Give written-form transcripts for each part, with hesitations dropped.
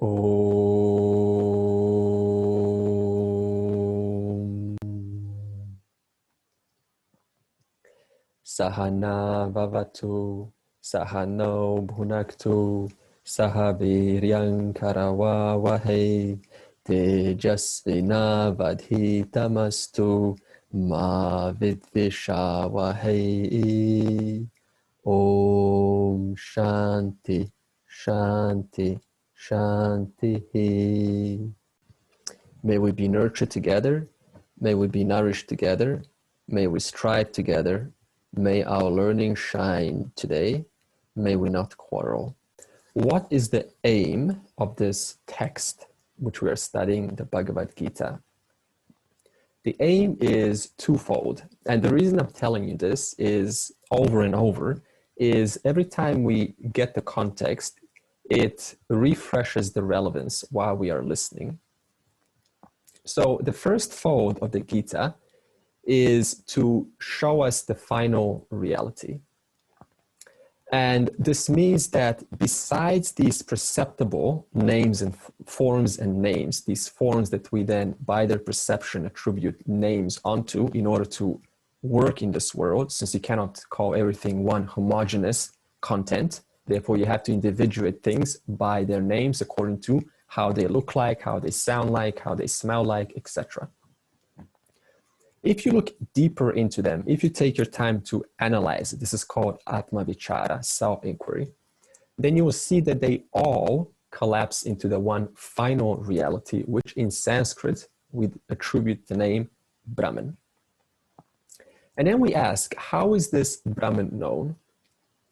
Om. Sahana Vavatu, Sahano Bhunaktu, Sahaviryang Karavavahe, Tejasvina Vadhitamastu, Ma Vidvishavahe. Om Shanti, Shanti, Shanti. May we be nurtured together. May we be nourished together. May we strive together. May our learning shine today. May we not quarrel. What is the aim of this text, which we are studying, the Bhagavad Gita? The aim is twofold. And the reason I'm telling you this is over and over is every time we get the context, it refreshes the relevance while we are listening. So the first fold of the Gita is to show us the final reality. And this means that besides these perceptible names and forms and names, these forms that we then by their perception attribute names onto in order to work in this world, since you cannot call everything one homogeneous content, therefore you have to individuate things by their names according to how they look like, how they sound like, how they smell like, etc. If you look deeper into them, if you take your time to analyze it, this is called Atma Vichara, self-inquiry, then you will see that they all collapse into the one final reality, which in Sanskrit, we attribute the name Brahman. And then we ask, how is this Brahman known?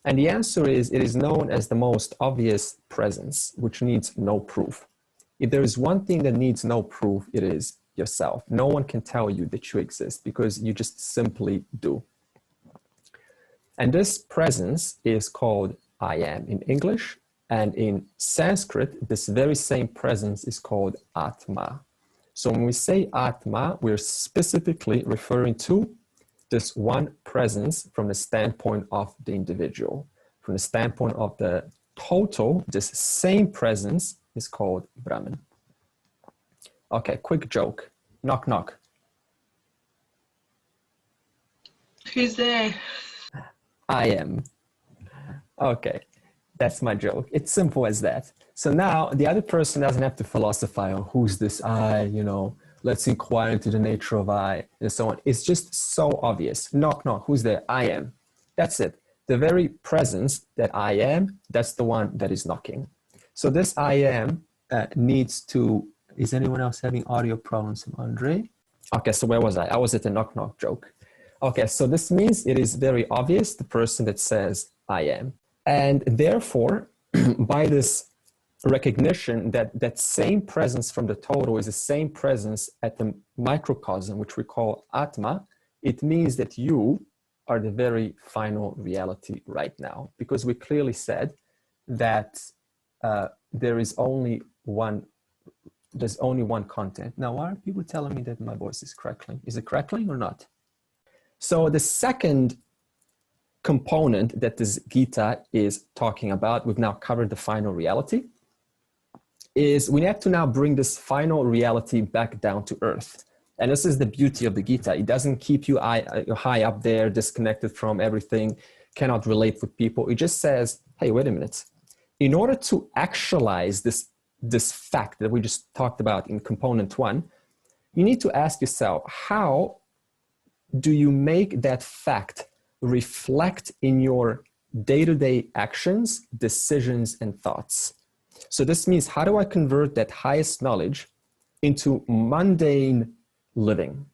And the answer is, it is known as the most obvious presence, which needs no proof. If there is one thing that needs no proof, it is yourself. No one can tell you that you exist because you just simply do. And this presence is called I am in English, and in Sanskrit, this very same presence is called Atma. So when we say Atma, we're specifically referring to this one presence from the standpoint of the individual. From the standpoint of the total, this same presence is called Brahman. Okay, quick joke. Knock, knock. Who's there? I am. Okay, that's my joke. It's simple as that. So now the other person doesn't have to philosophize on who's this I, you know, let's inquire into the nature of I, and so on. It's just so obvious. Knock, knock. Who's there? I am. That's it. The very presence that I am, that's the one that is knocking. So this I am needs to, is anyone else having audio problems from Andre? Okay, so where was I? I was at the knock, knock joke. Okay, so this means it is very obvious, the person that says I am. And therefore, by this recognition that that same presence from the total is the same presence at the microcosm, which we call Atma, it means that you are the very final reality right now. Because we clearly said that there's only one content. Now, why are people telling me that my voice is crackling? Is it crackling or not? So the second component that this Gita is talking about, we've now covered the final reality, is we have to now bring this final reality back down to earth. And this is the beauty of the Gita. It doesn't keep you high up there, disconnected from everything, cannot relate with people. It just says, hey, wait a minute. In order to actualize this fact that we just talked about in component one, you need to ask yourself, how do you make that fact reflect in your day-to-day actions, decisions, and thoughts? So this means, how do I convert that highest knowledge into mundane living?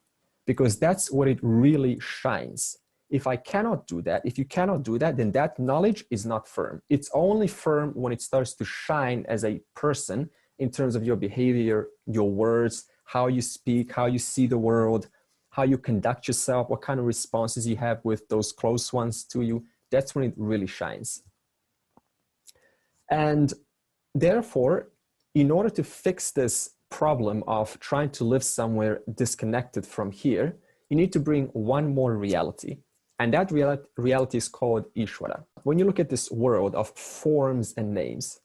Because that's where it really shines. If I cannot do that, if you cannot do that, then that knowledge is not firm. It's only firm when it starts to shine as a person in terms of your behavior, your words, how you speak, how you see the world, how you conduct yourself, what kind of responses you have with those close ones to you. That's when it really shines. And therefore, in order to fix this problem of trying to live somewhere disconnected from here, you need to bring one more reality. And that reality is called Ishwara. When you look at this world of forms and names,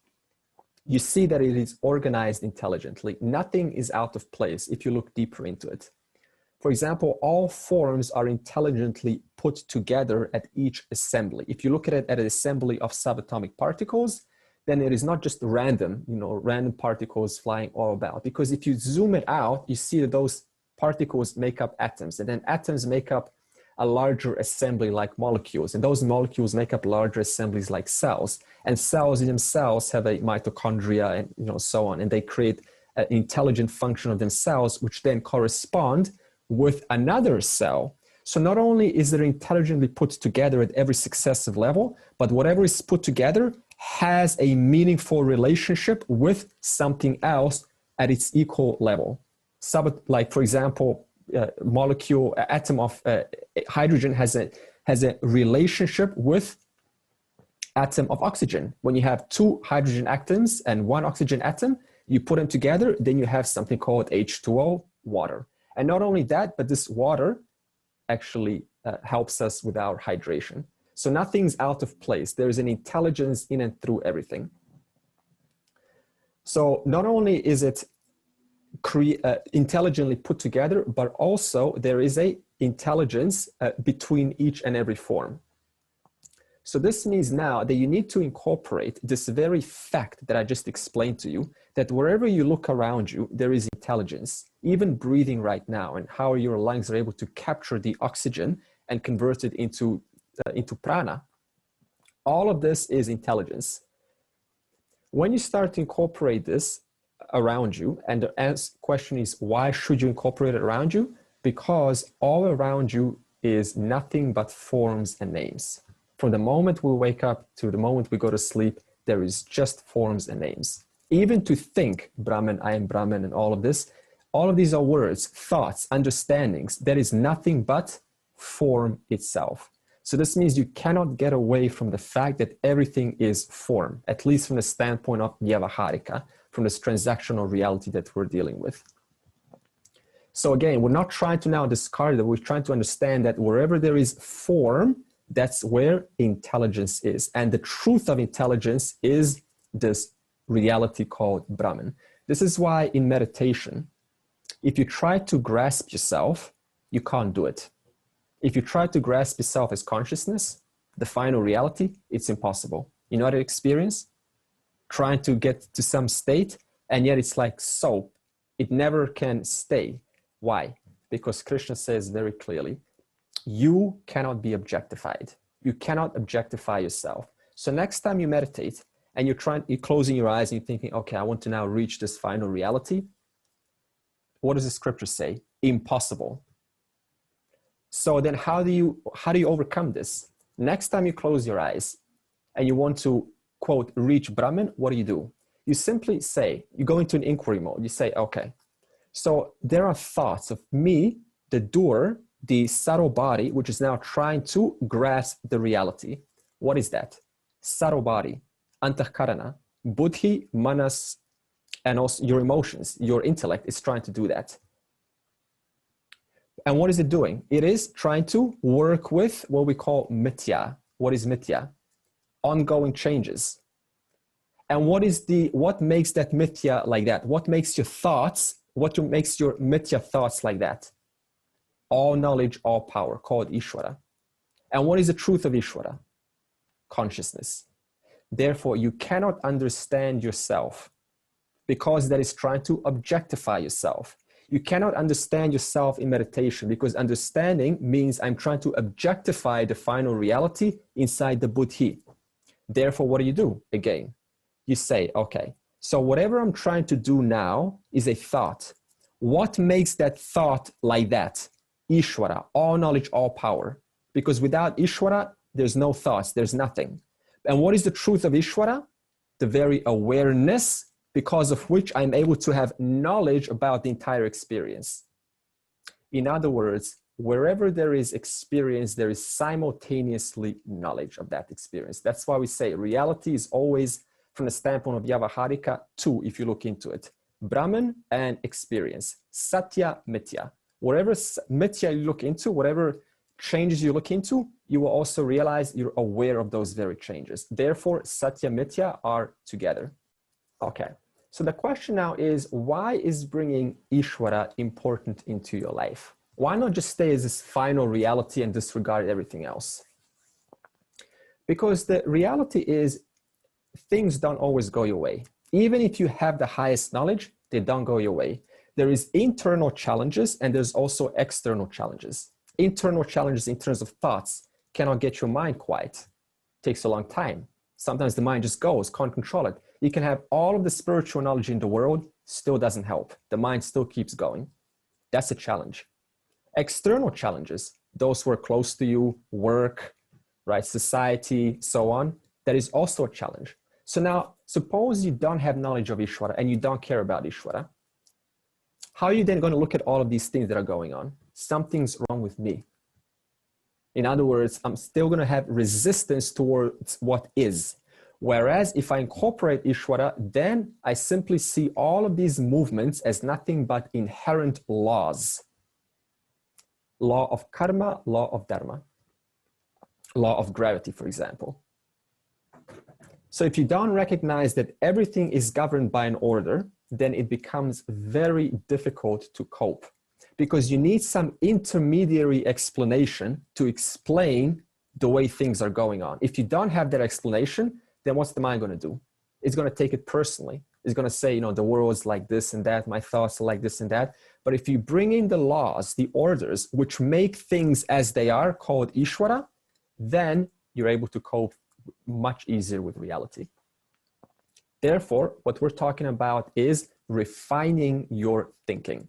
you see that it is organized intelligently. Nothing is out of place if you look deeper into it. For example, all forms are intelligently put together at each assembly. If you look at it at an assembly of subatomic particles, then it is not just random, random particles flying all about. Because if you zoom it out, you see that those particles make up atoms, and then atoms make up a larger assembly like molecules, and those molecules make up larger assemblies like cells, and cells in themselves have a mitochondria and so on, and they create an intelligent function of themselves, which then correspond with another cell. So not only is it intelligently put together at every successive level, but whatever is put together has a meaningful relationship with something else at its equal level. Like, for example, atom of hydrogen has a relationship with atom of oxygen. When you have two hydrogen atoms and one oxygen atom, you put them together, then you have something called H2O, water. And not only that, but this water actually helps us with our hydration. So nothing's out of place. There is an intelligence in and through everything. So not only is it intelligently put together, but also there is a intelligence between each and every form. So this means now that you need to incorporate this very fact that I just explained to you, that wherever you look around you, there is intelligence, even breathing right now, and how your lungs are able to capture the oxygen and convert it into prana. All of this is intelligence. When you start to incorporate this around you, and the question is, why should you incorporate it around you? Because all around you is nothing but forms and names. From the moment we wake up to the moment we go to sleep, there is just forms and names. Even to think, Brahman, I am Brahman, and all of these are words, thoughts, understandings. That is nothing but form itself. So this means you cannot get away from the fact that everything is form, at least from the standpoint of Vyavaharika, from this transactional reality that we're dealing with. So again, we're not trying to now discard it. We're trying to understand that wherever there is form, that's where intelligence is. And the truth of intelligence is this reality called Brahman. This is why in meditation, if you try to grasp yourself, you can't do it. If you try to grasp yourself as consciousness, the final reality, it's impossible. You know that experience? Trying to get to some state, and yet it's like soap. It never can stay. Why? Because Krishna says very clearly, you cannot be objectified. You cannot objectify yourself. So next time you meditate and you're closing your eyes and you're thinking, okay, I want to now reach this final reality. What does the scripture say? Impossible. So then how do you overcome this? Next time you close your eyes and you want to, quote, reach Brahman, what do? You simply say, you go into an inquiry mode. You say, okay, so there are thoughts of me, the doer, the subtle body, which is now trying to grasp the reality. What is that? Subtle body, antahkarana, buddhi, manas, and also your emotions, your intellect is trying to do that. And what is it doing? It is trying to work with what we call mithya. What is mithya? Ongoing changes. And what makes that mithya like that? What makes your mithya thoughts like that? All knowledge, all power, called Ishwara. And what is the truth of Ishwara? Consciousness. Therefore, you cannot understand yourself because that is trying to objectify yourself. You cannot understand yourself in meditation because understanding means I'm trying to objectify the final reality inside the buddhi. Therefore, what do? Again, you say, okay, so whatever I'm trying to do now is a thought. What makes that thought like that? Ishwara, all knowledge, all power. Because without Ishwara, there's no thoughts, there's nothing. And what is the truth of Ishwara? The very awareness because of which I'm able to have knowledge about the entire experience. In other words, wherever there is experience, there is simultaneously knowledge of that experience. That's why we say reality is always, from the standpoint of Vyavaharika, two, if you look into it. Brahman and experience. Satya, mithya. Whatever mithya you look into, whatever changes you look into, you will also realize you're aware of those very changes. Therefore, Satya, mithya are together. Okay. So the question now is, why is bringing Ishwara important into your life? Why not just stay as this final reality and disregard everything else? Because the reality is things don't always go your way. Even if you have the highest knowledge, they don't go your way. There is internal challenges and there's also external challenges. Internal challenges in terms of thoughts cannot get your mind quiet. Takes a long time. Sometimes the mind just goes, can't control it. You can have all of the spiritual knowledge in the world, still doesn't help. The mind still keeps going. That's a challenge. External challenges, those who are close to you, work, right, society, so on, that is also a challenge. So now, suppose you don't have knowledge of Ishwara and you don't care about Ishwara. How are you then going to look at all of these things that are going on? Something's wrong with me. In other words, I'm still going to have resistance towards what is. Whereas if I incorporate Ishwara, then I simply see all of these movements as nothing but inherent laws. Law of karma, law of dharma, law of gravity, for example. So if you don't recognize that everything is governed by an order, then it becomes very difficult to cope, because you need some intermediary explanation to explain the way things are going on. If you don't have that explanation, then what's the mind going to do? It's going to take it personally. It's going to say, you know, the world's like this and that, my thoughts are like this and that. But if you bring in the laws, the orders, which make things as they are, called Ishwara, then you're able to cope much easier with reality. Therefore, what we're talking about is refining your thinking.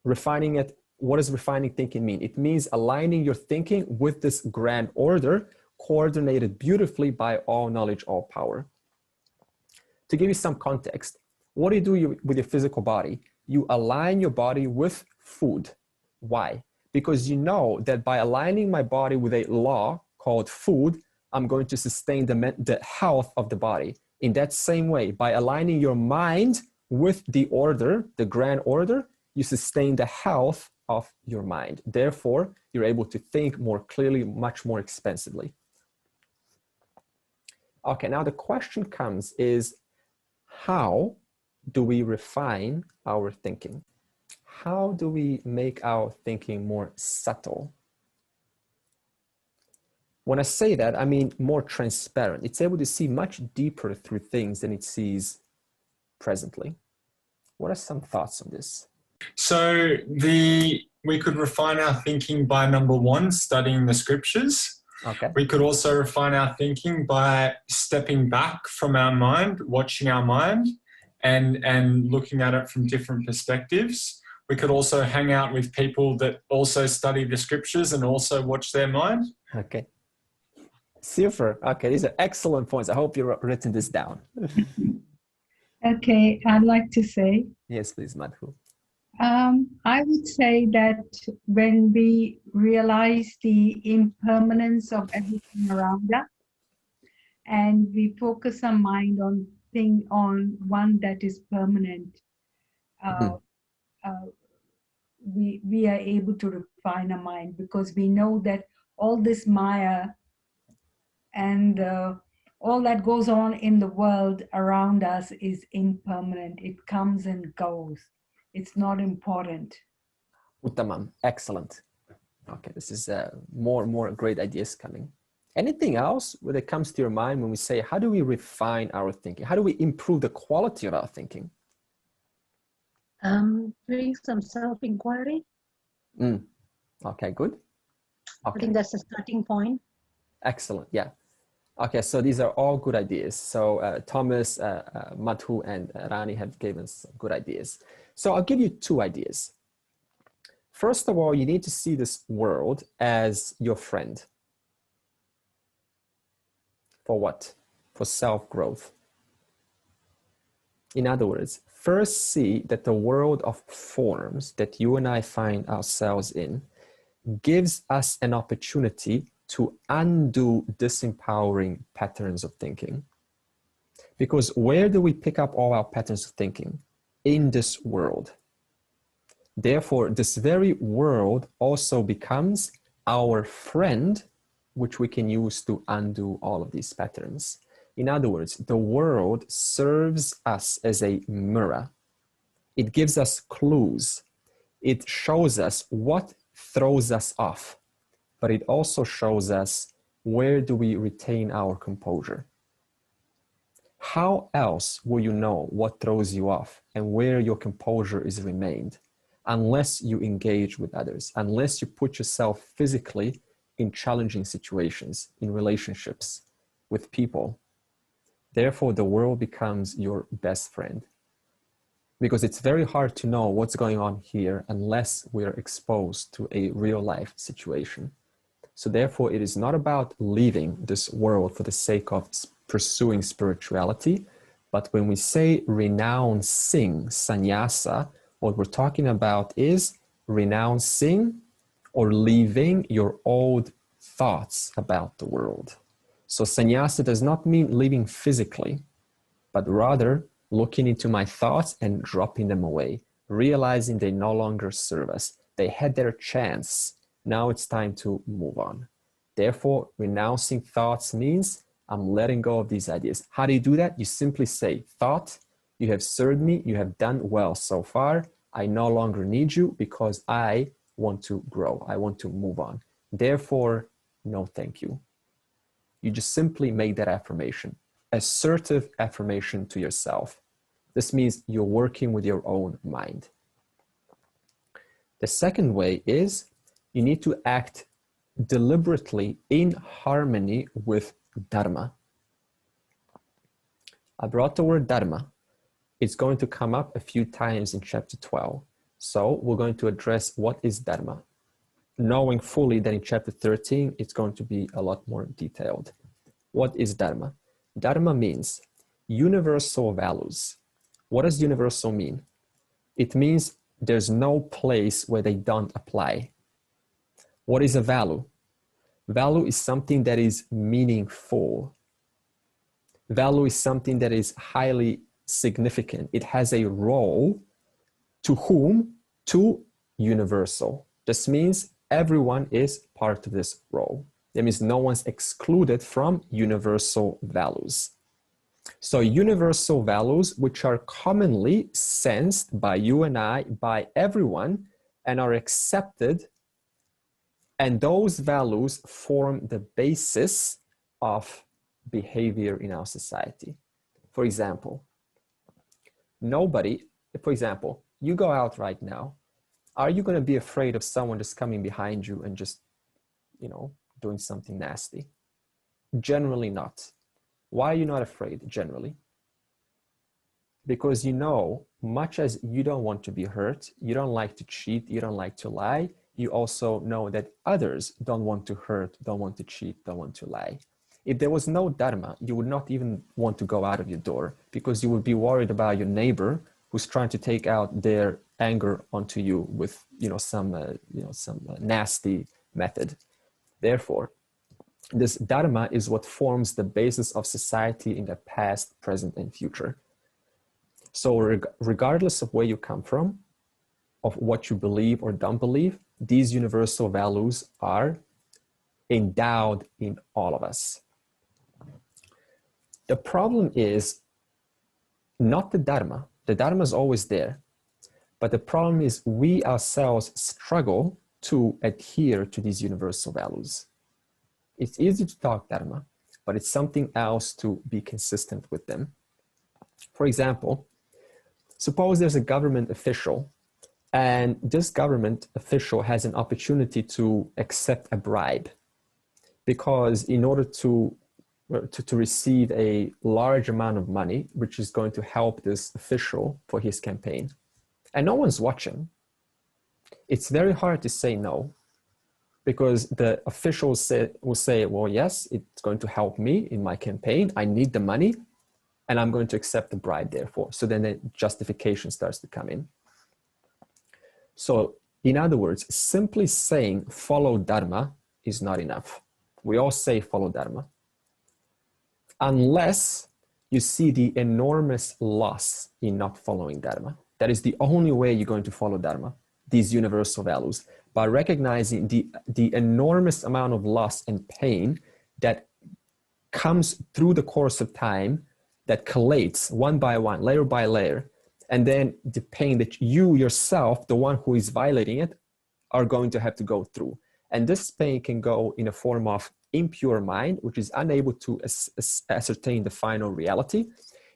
Refining it, what does refining thinking mean? It means aligning your thinking with this grand order, coordinated beautifully by all knowledge, all power. To give you some context, what do you do with your physical body? You align your body with food. Why? Because you know that by aligning my body with a law called food, I'm going to sustain the health of the body. In that same way, by aligning your mind with the order, the grand order, you sustain the health of your mind. Therefore, you're able to think more clearly, much more expansively. Okay, now the question comes is, how do we refine our thinking? How do we make our thinking more subtle? When I say that, I mean more transparent. It's able to see much deeper through things than it sees presently. What are some thoughts on this? So we could refine our thinking by, number one, studying the scriptures. Okay. We could also refine our thinking by stepping back from our mind, watching our mind, and looking at it from different perspectives. We could also hang out with people that also study the scriptures and also watch their mind. Okay. Super. Okay, these are excellent points. I hope you've written this down. Okay, I'd like to say. Yes, please, Madhu. I would say that when we realize the impermanence of everything around us, and we focus our mind on one that is permanent, we are able to refine our mind, because we know that all this Maya and all that goes on in the world around us is impermanent. It comes and goes. It's not important. Uttamam, excellent. Okay, this is more great ideas coming. Anything else when it comes to your mind when we say, how do we refine our thinking? How do we improve the quality of our thinking? Doing some self-inquiry. Okay, good. Okay. I think that's the starting point. Excellent, yeah. Okay, so these are all good ideas. So Thomas, Madhu, and Rani have given us some good ideas. So I'll give you two ideas. First of all, you need to see this world as your friend. For what? For self-growth. In other words, first see that the world of forms that you and I find ourselves in gives us an opportunity to undo disempowering patterns of thinking. Because where do we pick up all our patterns of thinking? In this world. Therefore, this very world also becomes our friend, which we can use to undo all of these patterns. In other words, the world serves us as a mirror. It gives us clues. It shows us what throws us off, but it also shows us where do we retain our composure. How else will you know what throws you off and where your composure is remained unless you engage with others, unless you put yourself physically in challenging situations, in relationships with people? Therefore, the world becomes your best friend, because it's very hard to know what's going on here unless we're exposed to a real life situation. So therefore, it is not about leaving this world for the sake of pursuing spirituality, but when we say renouncing sannyasa, what we're talking about is renouncing or leaving your old thoughts about the world. So sannyasa does not mean leaving physically, but rather looking into my thoughts and dropping them away, realizing they no longer serve us. They had their chance. Now it's time to move on. Therefore, renouncing thoughts means I'm letting go of these ideas. How do you do that? You simply say, thought, you have served me, you have done well so far. I no longer need you because I want to grow. I want to move on. Therefore, no thank you. You just simply make that affirmation, assertive affirmation to yourself. This means you're working with your own mind. The second way is you need to act deliberately in harmony with Dharma. I brought the word Dharma. It's going to come up a few times in chapter 12. So we're going to address what is Dharma, knowing fully that in chapter 13, it's going to be a lot more detailed. What is Dharma? Dharma means universal values. What does universal mean? It means there's no place where they don't apply. What is a value? Value is something that is meaningful. Value is something that is highly significant. It has a role. To whom? To universal. This means everyone is part of this role. That means no one's excluded from universal values. So universal values, which are commonly sensed by you and I, by everyone, and are accepted, and those values form the basis of behavior in our society. For example, you go out right now, are you going to be afraid of someone just coming behind you and just, doing something nasty? Generally not. Why are you not afraid generally? Because much as you don't want to be hurt, you don't like to cheat, you don't like to lie, you also know that others don't want to hurt, don't want to cheat, don't want to lie. If there was no Dharma, you would not even want to go out of your door because you would be worried about your neighbor who's trying to take out their anger onto you with some nasty method. Therefore, this Dharma is what forms the basis of society in the past, present, and future. So regardless of where you come from, of what you believe or don't believe, these universal values are endowed in all of us. The problem is not the Dharma. The Dharma is always there. But the problem is we ourselves struggle to adhere to these universal values. It's easy to talk Dharma, but it's something else to be consistent with them. For example, suppose there's a government official, and this government official has an opportunity to accept a bribe, because in order to receive a large amount of money, which is going to help this official for his campaign, and no one's watching, it's very hard to say no, because the officials will say, well, yes, it's going to help me in my campaign. I need the money, and I'm going to accept the bribe, therefore. So then the justification starts to come in. So in other words, simply saying follow Dharma is not enough. We all say follow Dharma, unless you see the enormous loss in not following Dharma. That is the only way you're going to follow Dharma, these universal values, by recognizing the enormous amount of loss and pain that comes through the course of time, that collates one by one, layer by layer, and then the pain that you yourself, the one who is violating it, are going to have to go through. And this pain can go in a form of impure mind, which is unable to ascertain the final reality.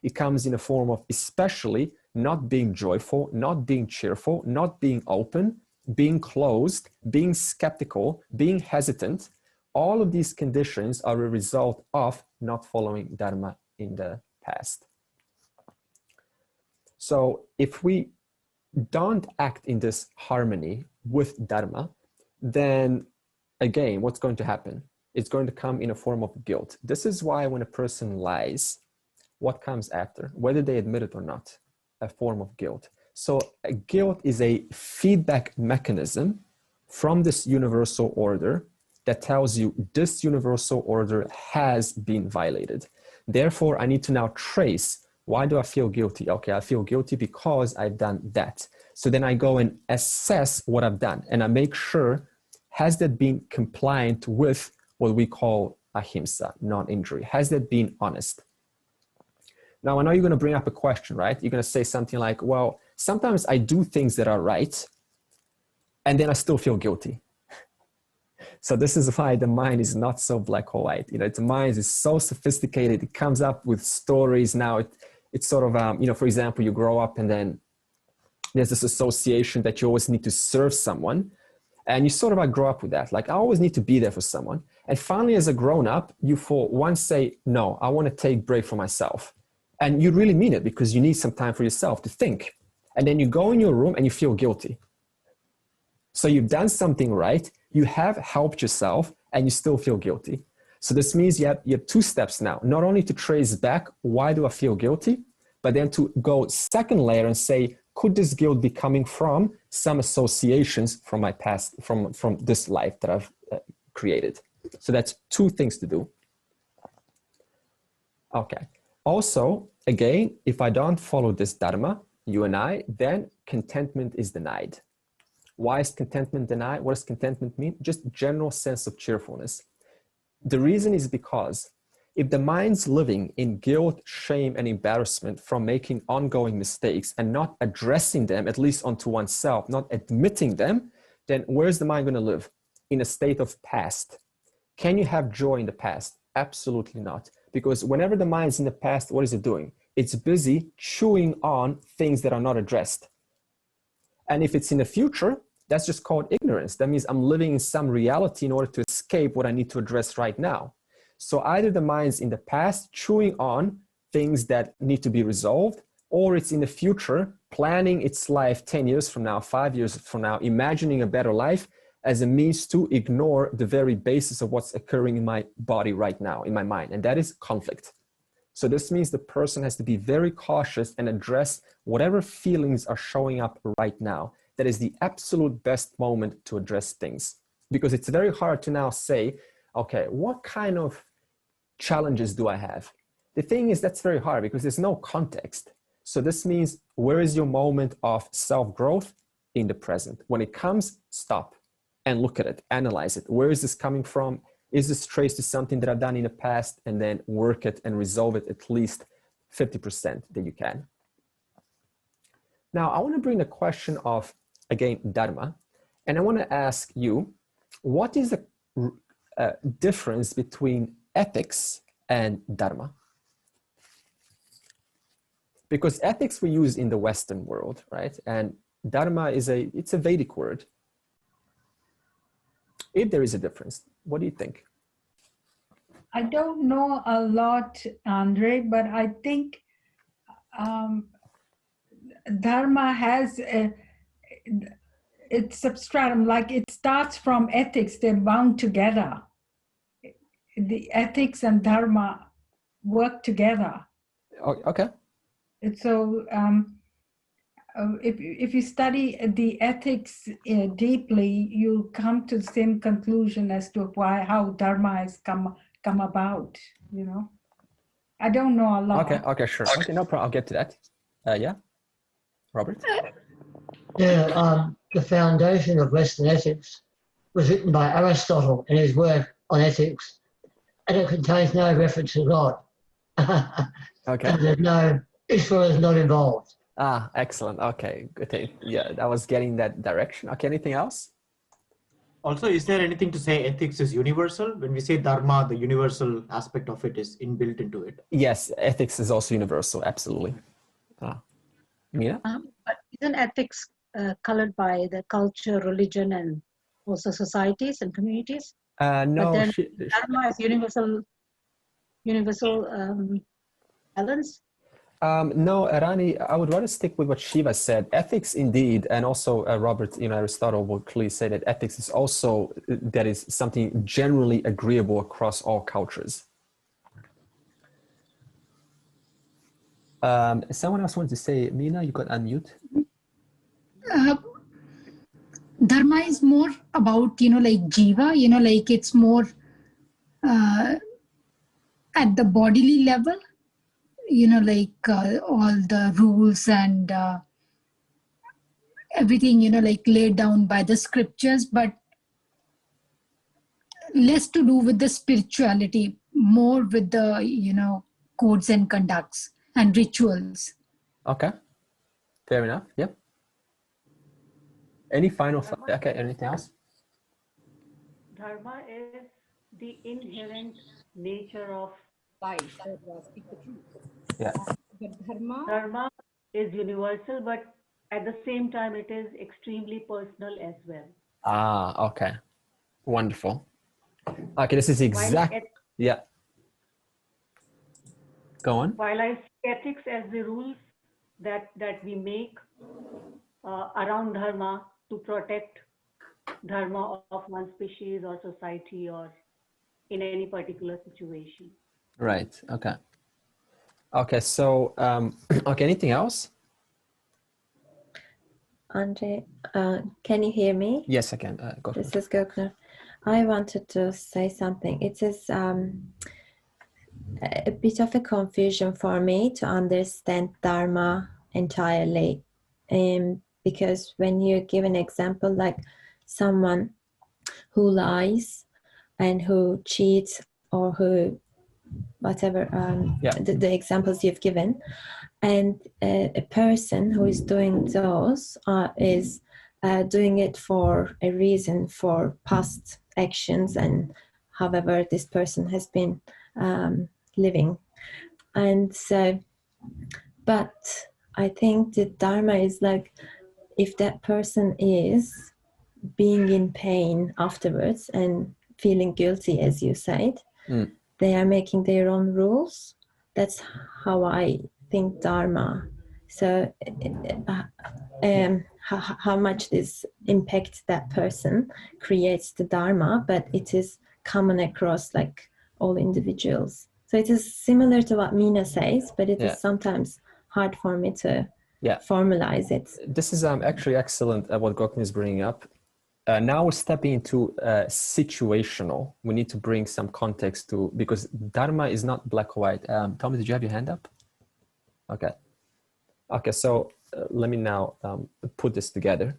It comes in a form of especially not being joyful, not being cheerful, not being open, being closed, being skeptical, being hesitant. All of these conditions are a result of not following Dharma in the past. So if we don't act in this harmony with Dharma, then again, what's going to happen? It's going to come in a form of guilt. This is why when a person lies, what comes after, whether they admit it or not? A form of guilt. So guilt is a feedback mechanism from this universal order that tells you this universal order has been violated. Therefore, I need to now trace, why do I feel guilty? Okay, I feel guilty because I've done that. So then I go and assess what I've done, and I make sure, has that been compliant with what we call ahimsa, non-injury? Has that been honest? Now, I know you're going to bring up a question, right? You're going to say something like, well, sometimes I do things that are right, and then I still feel guilty. So this is why the mind is not so black or white. You know, the mind is so sophisticated. It comes up with stories. Now it's sort of, you know, for example, you grow up and then there's this association that you always need to serve someone. And you sort of grow up with that. Like, I always need to be there for someone. And finally, as a grown up, you for once say, no, I want to take break for myself. And you really mean it because you need some time for yourself to think. And then you go in your room and you feel guilty. So you've done something right. You have helped yourself and you still feel guilty. So this means you have two steps now, not only to trace back, why do I feel guilty? But then to go second layer and say, could this guilt be coming from some associations from my past, from this life that I've created? So that's two things to do. Okay. Also, again, if I don't follow this Dharma, you and I, then contentment is denied. Why is contentment denied? What does contentment mean? Just general sense of cheerfulness. The reason is because if the mind's living in guilt, shame, and embarrassment from making ongoing mistakes and not addressing them, at least onto oneself, not admitting them, then where's the mind going to live? In a state of past. Can you have joy in the past? Absolutely not. Because whenever the mind's in the past, what is it doing? It's busy chewing on things that are not addressed. And if it's in the future, that's just called ignorance. That means I'm living in some reality in order to escape what I need to address right now. So either the mind's in the past chewing on things that need to be resolved, or it's in the future planning its life 10 years from now, 5 years from now, imagining a better life as a means to ignore the very basis of what's occurring in my body right now, in my mind, and that is conflict. So this means the person has to be very cautious and address whatever feelings are showing up right now. That is the absolute best moment to address things, because it's very hard to now say, okay, what kind of challenges do I have? The thing is, that's very hard because there's no context. So this means, where is your moment of self-growth? In the present. When it comes, stop and look at it, analyze it. Where is this coming from? Is this traced to something that I've done in the past? And then work it and resolve it at least 50% that you can. Now, I want to bring the question of, again, Dharma. And I want to ask you, what is the difference between ethics and Dharma? Because ethics we use in the Western world, right? And Dharma is it's a Vedic word. If there is a difference, what do you think? I don't know a lot, Andre, but I think Dharma has its substratum, like it starts from ethics, they're bound together. The ethics and Dharma work together. Okay. And so if you study the ethics deeply, you come to the same conclusion as to how Dharma has come about, you know. I don't know a lot. Okay, sure. Okay, no problem. I'll get to that. Yeah, Robert? Yeah, the foundation of Western ethics was written by Aristotle in his work on ethics. and it contains no reference to God. Okay. And there's no, Ishwara is not involved. Ah, excellent. Okay, good. Yeah, I was getting that direction. Okay, anything else? Also, is there anything to say ethics is universal? When we say dharma, the universal aspect of it is inbuilt into it. Yes, ethics is also universal. Absolutely. Mia? But isn't ethics colored by the culture, religion, and also societies and communities? But No, then Dharma is universal balance. no, Rani, I would rather stick with what Shiva said. Ethics, indeed, and also Robert, Aristotle will clearly say that ethics is also that is something generally agreeable across all cultures. Someone else wanted to say, Mina, you got unmute. Dharma is more about, like jiva, like it's more at the bodily level, like all the rules and everything, like laid down by the scriptures, but less to do with the spirituality, more with the, codes and conducts and rituals. Okay, fair enough. Yep. Any final thought? Okay, anything else? Dharma is the inherent nature of life. Yeah. Dharma is universal, but at the same time, it is extremely personal as well. Ah, okay. Wonderful. Okay, this is exact. Yeah. Go on. While I see ethics as the rules that we make around dharma to protect dharma of one species or society or in any particular situation. Right. Okay. Okay. So, okay. Anything else? Andre, can you hear me? Yes, I can. Go This ahead. is Gökner. I wanted to say something. It is a bit of a confusion for me to understand Dharma entirely. Because when you give an example like someone who lies and who cheats or who whatever the examples you've given, and a person who is doing those is doing it for a reason, for past actions and however this person has been living. And so, but I think the Dharma is like, if that person is being in pain afterwards and feeling guilty, as you said, they are making their own rules. That's how I think Dharma. So how much this impacts that person creates the Dharma, but it is common across like all individuals. So it is similar to what Mina says, but it is sometimes hard for me to formalize it. This is actually excellent what Gökner is bringing up. Now we're stepping into situational. We need to bring some context to, because Dharma is not black or white. Thomas, did you have your hand up? Okay. Okay, so let me now put this together.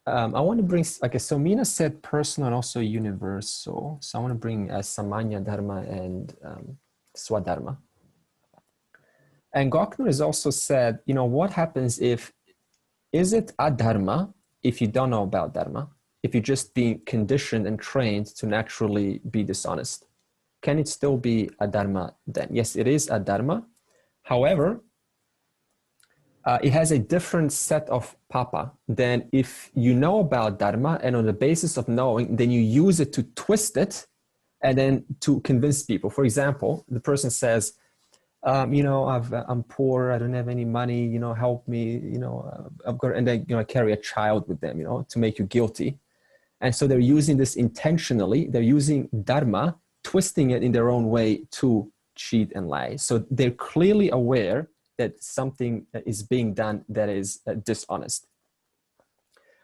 I want to bring, okay, so Mina said personal and also universal. So I want to bring Samanya Dharma and Swadharma. And Gökner has also said, what happens if, is it adharma if you don't know about Dharma? If you're just being conditioned and trained to naturally be dishonest? Can it still be adharma then? Yes, it is adharma. However, it has a different set of papa than if you know about Dharma and on the basis of knowing, then you use it to twist it and then to convince people. For example, the person says, I'm poor, I don't have any money, help me, I've got, and then, carry a child with them, to make you guilty. And so they're using this intentionally. They're using Dharma, twisting it in their own way to cheat and lie. So they're clearly aware that something is being done that is dishonest.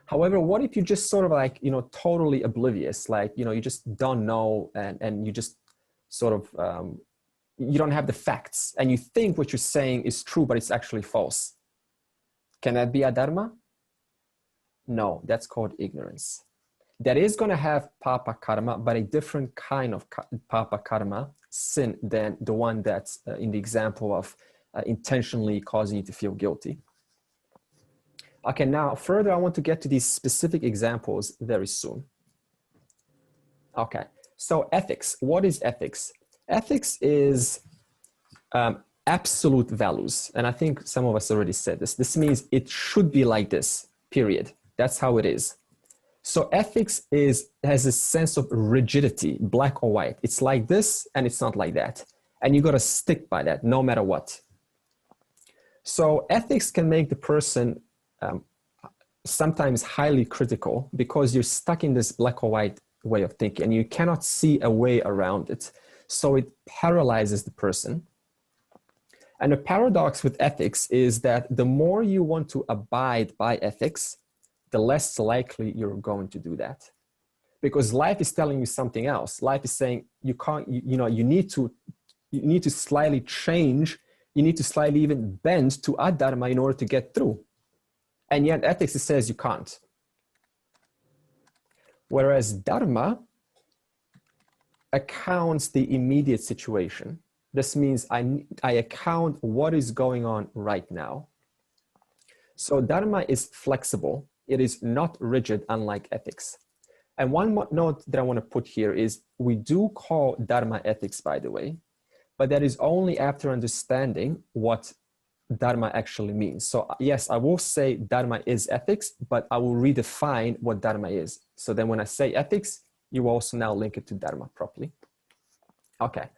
However, what if you just sort of like, totally oblivious, like, you just don't know and you just sort of, you don't have the facts and you think what you're saying is true, but it's actually false. Can that be adharma? No, that's called ignorance. that is going to have papa karma, but a different kind of papa karma, sin, than the one that's in the example of intentionally causing you to feel guilty. Okay, now further, I want to get to these specific examples very soon. Okay, so ethics. What is ethics? Ethics is absolute values. And I think some of us already said this. This means it should be like this, period. That's how it is. So ethics has a sense of rigidity, black or white. It's like this and it's not like that. And you got to stick by that no matter what. So ethics can make the person sometimes highly critical because you're stuck in this black or white way of thinking and you cannot see a way around it. So it paralyzes the person. And the paradox with ethics is that the more you want to abide by ethics, the less likely you're going to do that. Because life is telling you something else. Life is saying you can't, you need to slightly change, you need to slightly even bend to adharma in order to get through. And yet ethics says you can't. Whereas dharma accounts the immediate situation. This means I account what is going on right now. So dharma is flexible. It is not rigid, unlike ethics. And one note that I want to put here is we do call dharma ethics, by the way, but that is only after understanding what dharma actually means. So yes, I will say dharma is ethics, but I will redefine what dharma is. So then when I say ethics, you also now link it to dharma properly. Okay.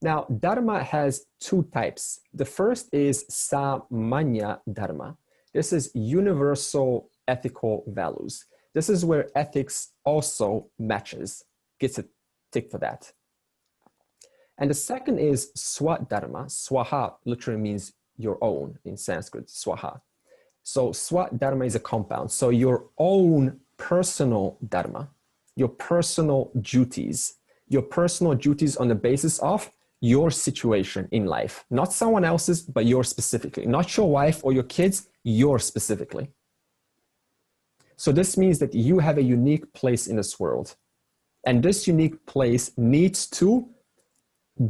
Now, dharma has two types. The first is samanya dharma. This is universal ethical values. This is where ethics also matches, gets a tick for that. And the second is swadharma. Swaha literally means your own in Sanskrit, swaha. So swadharma is a compound. So your own personal dharma, your personal duties on the basis of your situation in life, not someone else's, but yours specifically, not your wife or your kids, yours specifically. So this means that you have a unique place in this world. And this unique place needs to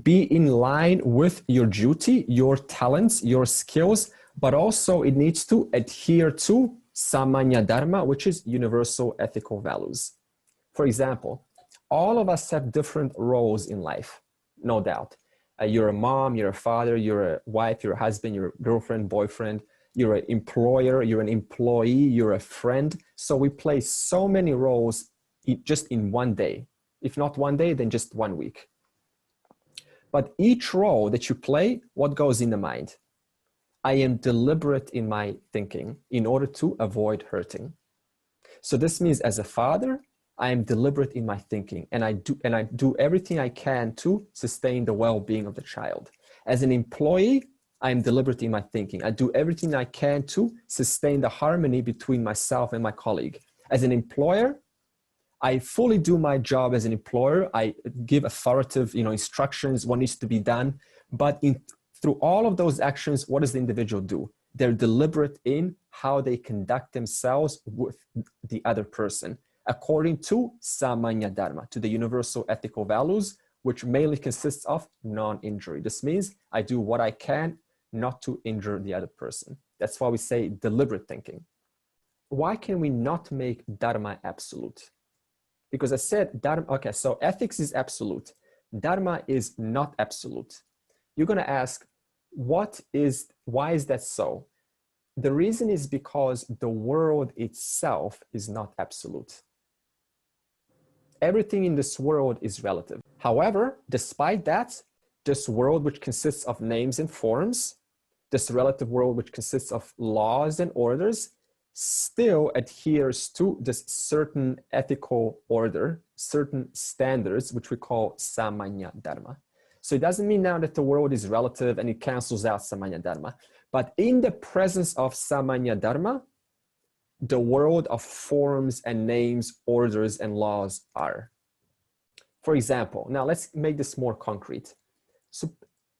be in line with your duty, your talents, your skills, but also it needs to adhere to samanya dharma, which is universal ethical values. For example, all of us have different roles in life, no doubt. You're a mom, you're a father, you're a wife, you're a husband, you're a girlfriend, boyfriend, you're an employer, you're an employee, you're a friend. So we play so many roles just in one day. If not one day, then just 1 week. But each role that you play, what goes in the mind? I am deliberate in my thinking in order to avoid hurting. So this means as a father, I am deliberate in my thinking and I do everything I can to sustain the well-being of the child. As an employee, I am deliberate in my thinking. I do everything I can to sustain the harmony between myself and my colleague. As an employer, I fully do my job as an employer. I give authoritative, instructions, what needs to be done. But through all of those actions, what does the individual do? They're deliberate in how they conduct themselves with the other person, according to samanya dharma, to the universal ethical values, which mainly consists of non-injury. This means I do what I can not to injure the other person. That's why we say deliberate thinking. Why can we not make dharma absolute? Because I said dharma, okay, so ethics is absolute. Dharma is not absolute. You're gonna ask, why is that so? The reason is because the world itself is not absolute. Everything in this world is relative. However, despite that, this world which consists of names and forms, this relative world which consists of laws and orders, still adheres to this certain ethical order, certain standards, which we call samanya dharma. So it doesn't mean now that the world is relative and it cancels out samanya dharma. But in the presence of samanya dharma, the world of forms and names, orders and laws are. For example, now let's make this more concrete. So,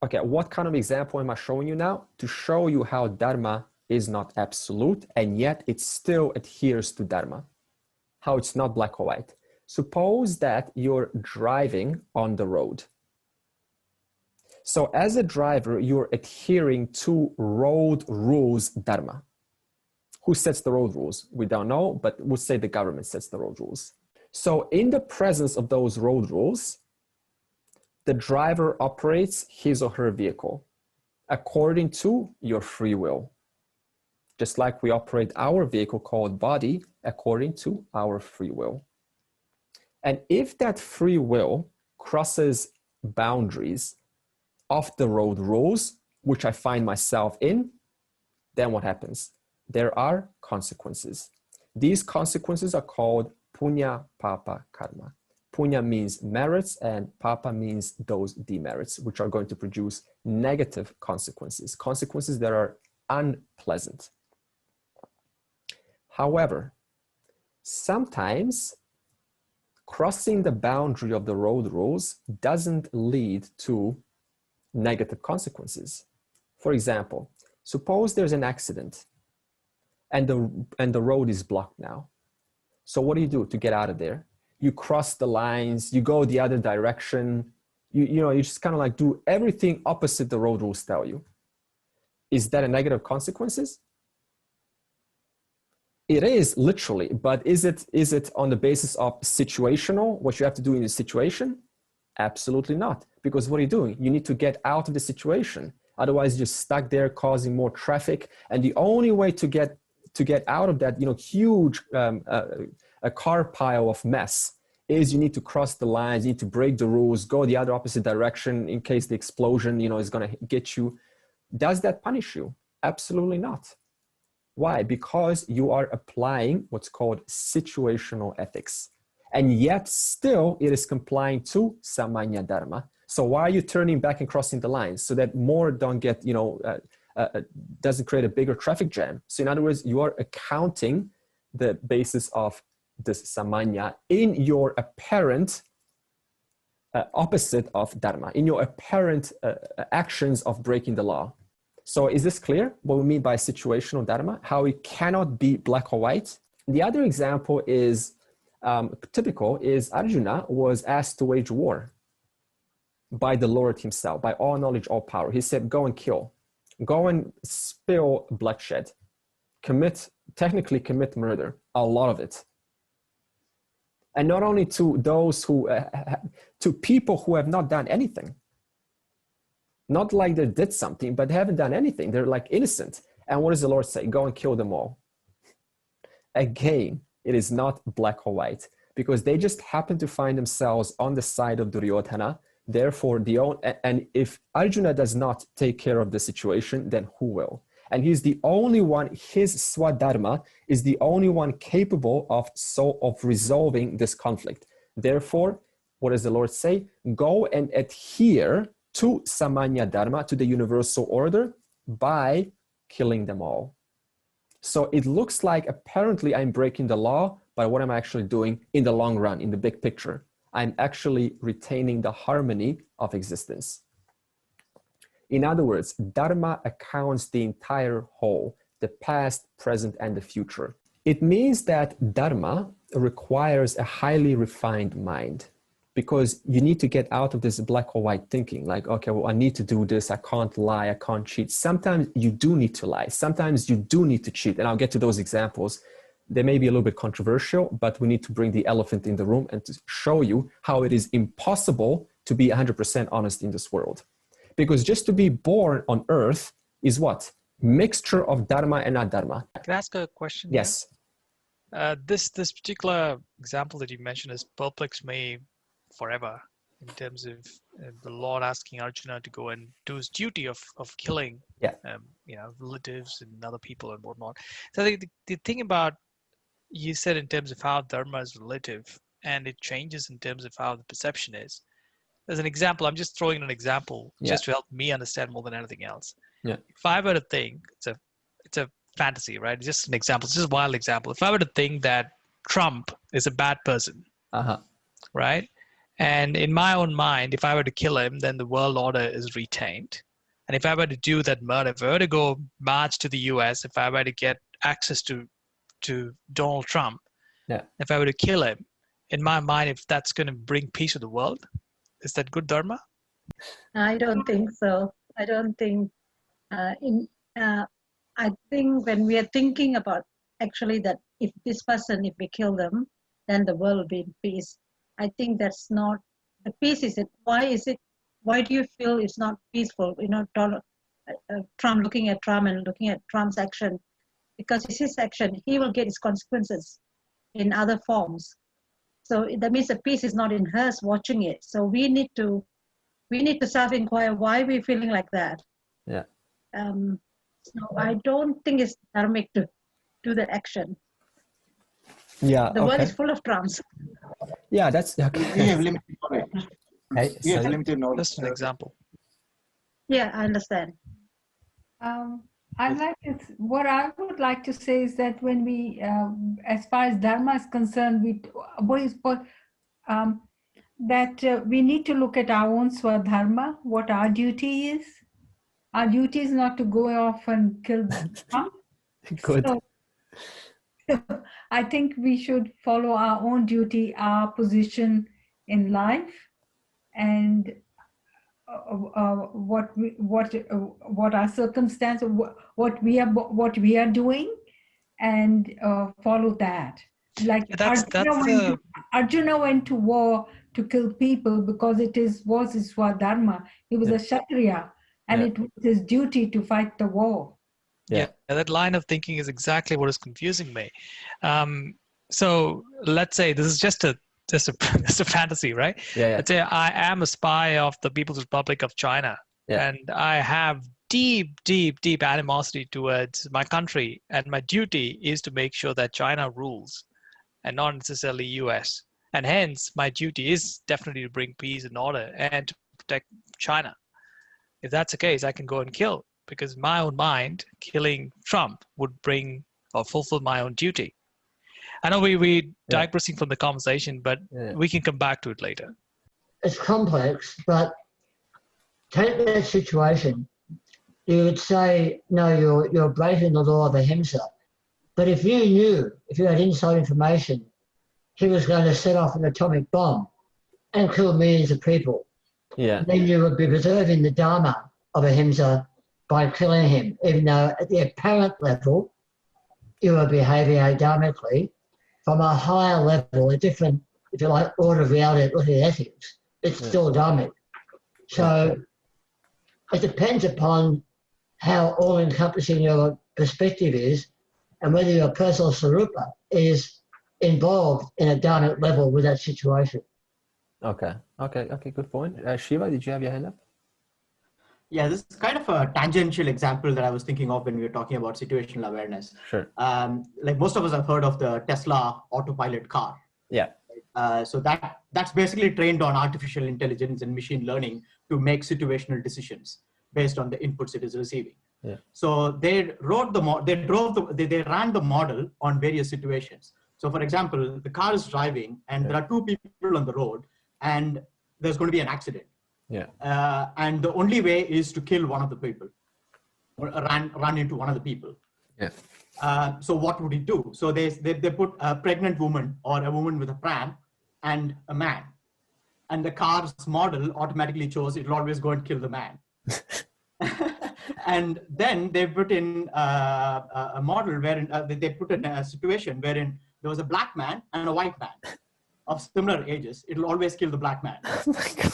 okay, what kind of example am I showing you now? To show you how dharma is not absolute and yet it still adheres to dharma. how it's not black or white. Suppose that you're driving on the road. So as a driver, you're adhering to road rules dharma. Who sets the road rules? We don't know, but we'll say the government sets the road rules. So in the presence of those road rules, the driver operates his or her vehicle according to your free will. Just like we operate our vehicle called body according to our free will. And if that free will crosses boundaries of the road rules, which I find myself in, then what happens? There are consequences. These consequences are called punya, papa, karma. Punya means merits and papa means those demerits, which are going to produce negative consequences, consequences that are unpleasant. However, sometimes crossing the boundary of the road rules doesn't lead to negative consequences. For example, suppose there's an accident and the road is blocked now. So what do you do to get out of there? You cross the lines, you go the other direction, you just kind of like do everything opposite the road rules tell you. Is that a negative consequences? It is literally, but is it on the basis of situational, what you have to do in the situation? Absolutely not. Because what are you doing? You need to get out of the situation. Otherwise, you're stuck there causing more traffic. And the only way to get out of that, huge a car pile of mess is you need to cross the lines, you need to break the rules, go the other opposite direction in case the explosion, is going to get you. Does that punish you? Absolutely not. Why? Because you are applying what's called situational ethics. And yet still it is complying to samanya dharma. So why are you turning back and crossing the lines? So that more don't get, doesn't create a bigger traffic jam. So in other words, you are accounting the basis of this samanya in your apparent opposite of dharma, in your apparent actions of breaking the law. So is this clear? What we mean by situational dharma, how it cannot be black or white? The other example is typical is Arjuna was asked to wage war by the Lord himself, by all knowledge, all power. He said, go and kill, go and spill bloodshed, technically commit murder, a lot of it. And not only to those to people who have not done anything. Not like they did something, but they haven't done anything. They're like innocent. And what does the Lord say? Go and kill them all. Again, it is not black or white because they just happen to find themselves on the side of Duryodhana. Therefore, and if Arjuna does not take care of the situation, then who will? And he's the only one, his swadharma is the only one capable of resolving this conflict. Therefore, what does the Lord say? Go and adhere to samanya dharma, to the universal order, by killing them all. So it looks like apparently I'm breaking the law, but what am I actually doing in the long run, in the big picture? I'm actually retaining the harmony of existence. In other words, dharma accounts the entire whole, the past, present, and the future. It means that dharma requires a highly refined mind, because you need to get out of this black or white thinking, like, okay, well, I need to do this, I can't lie, I can't cheat. Sometimes you do need to lie, sometimes you do need to cheat, and I'll get to those examples. They may be a little bit controversial, but we need to bring the elephant in the room and to show you how it is impossible to be 100% honest in this world. Because just to be born on earth is what? Mixture of dharma and adharma. Can I ask a question? Yes. This particular example that you mentioned is perplexed me forever in terms of the Lord asking Arjuna to go and do his duty of killing relatives and other people and whatnot. So the thing about, you said in terms of how dharma is relative and it changes in terms of how the perception is. As an example, I'm just throwing an example just to help me understand more than anything else. Yeah. If I were to think, it's a fantasy, right? It's just an example. It's just a wild example. If I were to think that Trump is a bad person, right? And in my own mind, if I were to kill him, then the world order is retained. And if I were to do that murder, if I were to go march to the US, if I were to get access to Donald Trump, if I were to kill him, in my mind, if that's going to bring peace to the world, is that good dharma? I don't think so. I don't think. I think when we are thinking about actually that if this person, if we kill them, then the world will be in peace. I think that's not the peace. Is it? Why is it? Why do you feel it's not peaceful? You know, Trump, looking at Trump and looking at Trump's action, because it's his action. He will get his consequences in other forms. So that means the peace is not in us watching it. So we need to self-inquire why we're feeling like that. Yeah. So I don't think it's dharmic to do that action. Yeah. The world is full of Trumps. Yeah, that's okay. We have limited knowledge. Hey, We have limited knowledge. Just an example. Yeah, I understand. What I would like to say is that when we, as far as dharma is concerned, we need to look at our own swadharma, what our duty is. Our duty is not to go off and kill Trump. Good. So I think we should follow our own duty, our position in life, and what our circumstance, what we are doing, and follow that. Like Arjuna went to war to kill people because was his swadharma. He was a Kshatriya, and it was his duty to fight the war. Yeah, that line of thinking is exactly what is confusing me. So let's say this is just a fantasy, right? Let's say I am a spy of the People's Republic of China, and I have deep animosity towards my country, and my duty is to make sure that China rules and not necessarily US. And hence, my duty is definitely to bring peace and order and to protect China. If that's the case, I can go and kill, because my own mind, killing Trump would bring or fulfill my own duty. I know we're digressing from the conversation, but we can come back to it later. It's complex, but take that situation. You would say, no, you're breaking the law of ahimsa. But if you had inside information, he was going to set off an atomic bomb and kill millions of people, then you would be preserving the dharma of ahimsa by killing him, even though at the apparent level you are behaving adharmically. From a higher level, a different, if you like, order of reality, looking at ethics, it's still dharmic. So it depends upon how all-encompassing your perspective is and whether your personal sarupa is involved in a dharmic level with that situation. Okay, good point. Shiva, did you have your hand up? Yeah, this is kind of a tangential example that I was thinking of when we were talking about situational awareness. Sure. Like most of us have heard of the Tesla autopilot car. Yeah. So that's basically trained on artificial intelligence and machine learning to make situational decisions based on the inputs it is receiving. Yeah. So they ran the model on various situations. So for example, the car is driving and there are two people on the road and there's going to be an accident. Yeah. And the only way is to kill one of the people or run into one of the people. Yeah. So what would he do? So they put a pregnant woman or a woman with a pram and a man. And the car's model automatically chose it will always go and kill the man. And then they put in a model wherein they put in a situation wherein there was a black man and a white man of similar ages. It will always kill the black man. Oh my God.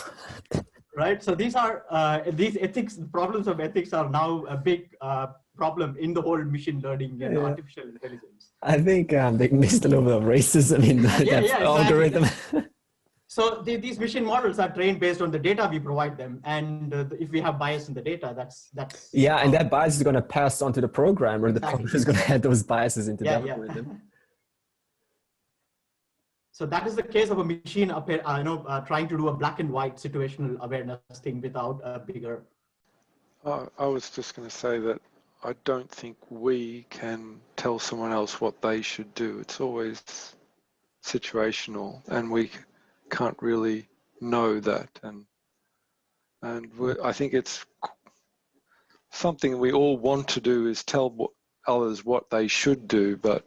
Right. So these ethics, the problems of ethics are now a big problem in the whole machine learning and artificial intelligence. I think they missed a little bit of racism in that algorithm. So these machine models are trained based on the data we provide them, and if we have bias in the data, that's and that bias is going to pass on to the programmer. The programmer is going to add those biases into the algorithm. So that is the case of a machine trying to do a black and white situational awareness thing without a bigger. I was just going to say that I don't think we can tell someone else what they should do. It's always situational, and we can't really know that. And I think it's something we all want to do, is tell others what they should do, but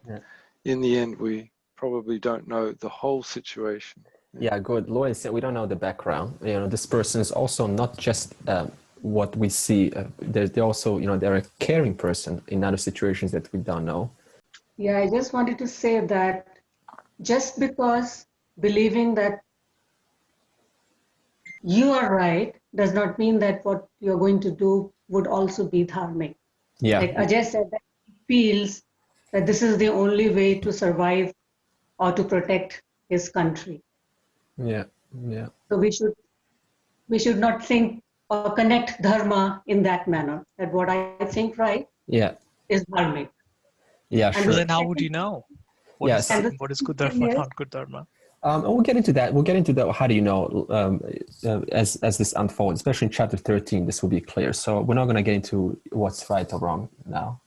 in the end we probably don't know the whole situation. Yeah, good. Lloyd said we don't know the background. You know, this person is also not just what we see. They're also, you know, they're a caring person in other situations that we don't know. Yeah, I just wanted to say that just because believing that you are right does not mean that what you're going to do would also be dharmic. Yeah. Like Ajay said, that he feels that this is the only way to survive or to protect his country. Yeah, yeah. So we should not think or connect dharma in that manner. That what I think right is dharmic. Yeah, and sure. Then how would you know? What is good dharma, not good dharma? We'll get into that. We'll get into that. How do you know as this unfolds, especially in chapter 13, this will be clear. So we're not going to get into what's right or wrong now.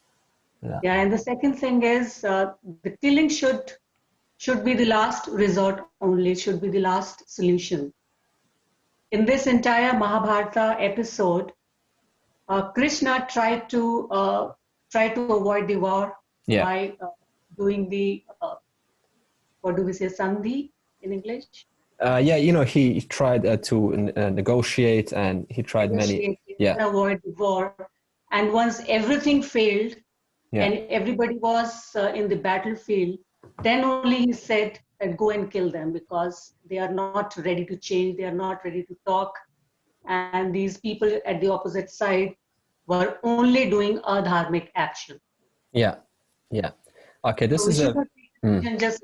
Yeah, and the second thing is the killing should be the last resort only, should be the last solution. In this entire Mahabharata episode, Krishna tried to avoid the war by doing the what do we say, sandhi in English? You know, he tried to negotiate, and he tried avoid the war. And once everything failed, and everybody was in the battlefield, then only he said that go and kill them, because they are not ready to change, they are not ready to talk, and these people at the opposite side were only doing a dharmic action. Okay, this is just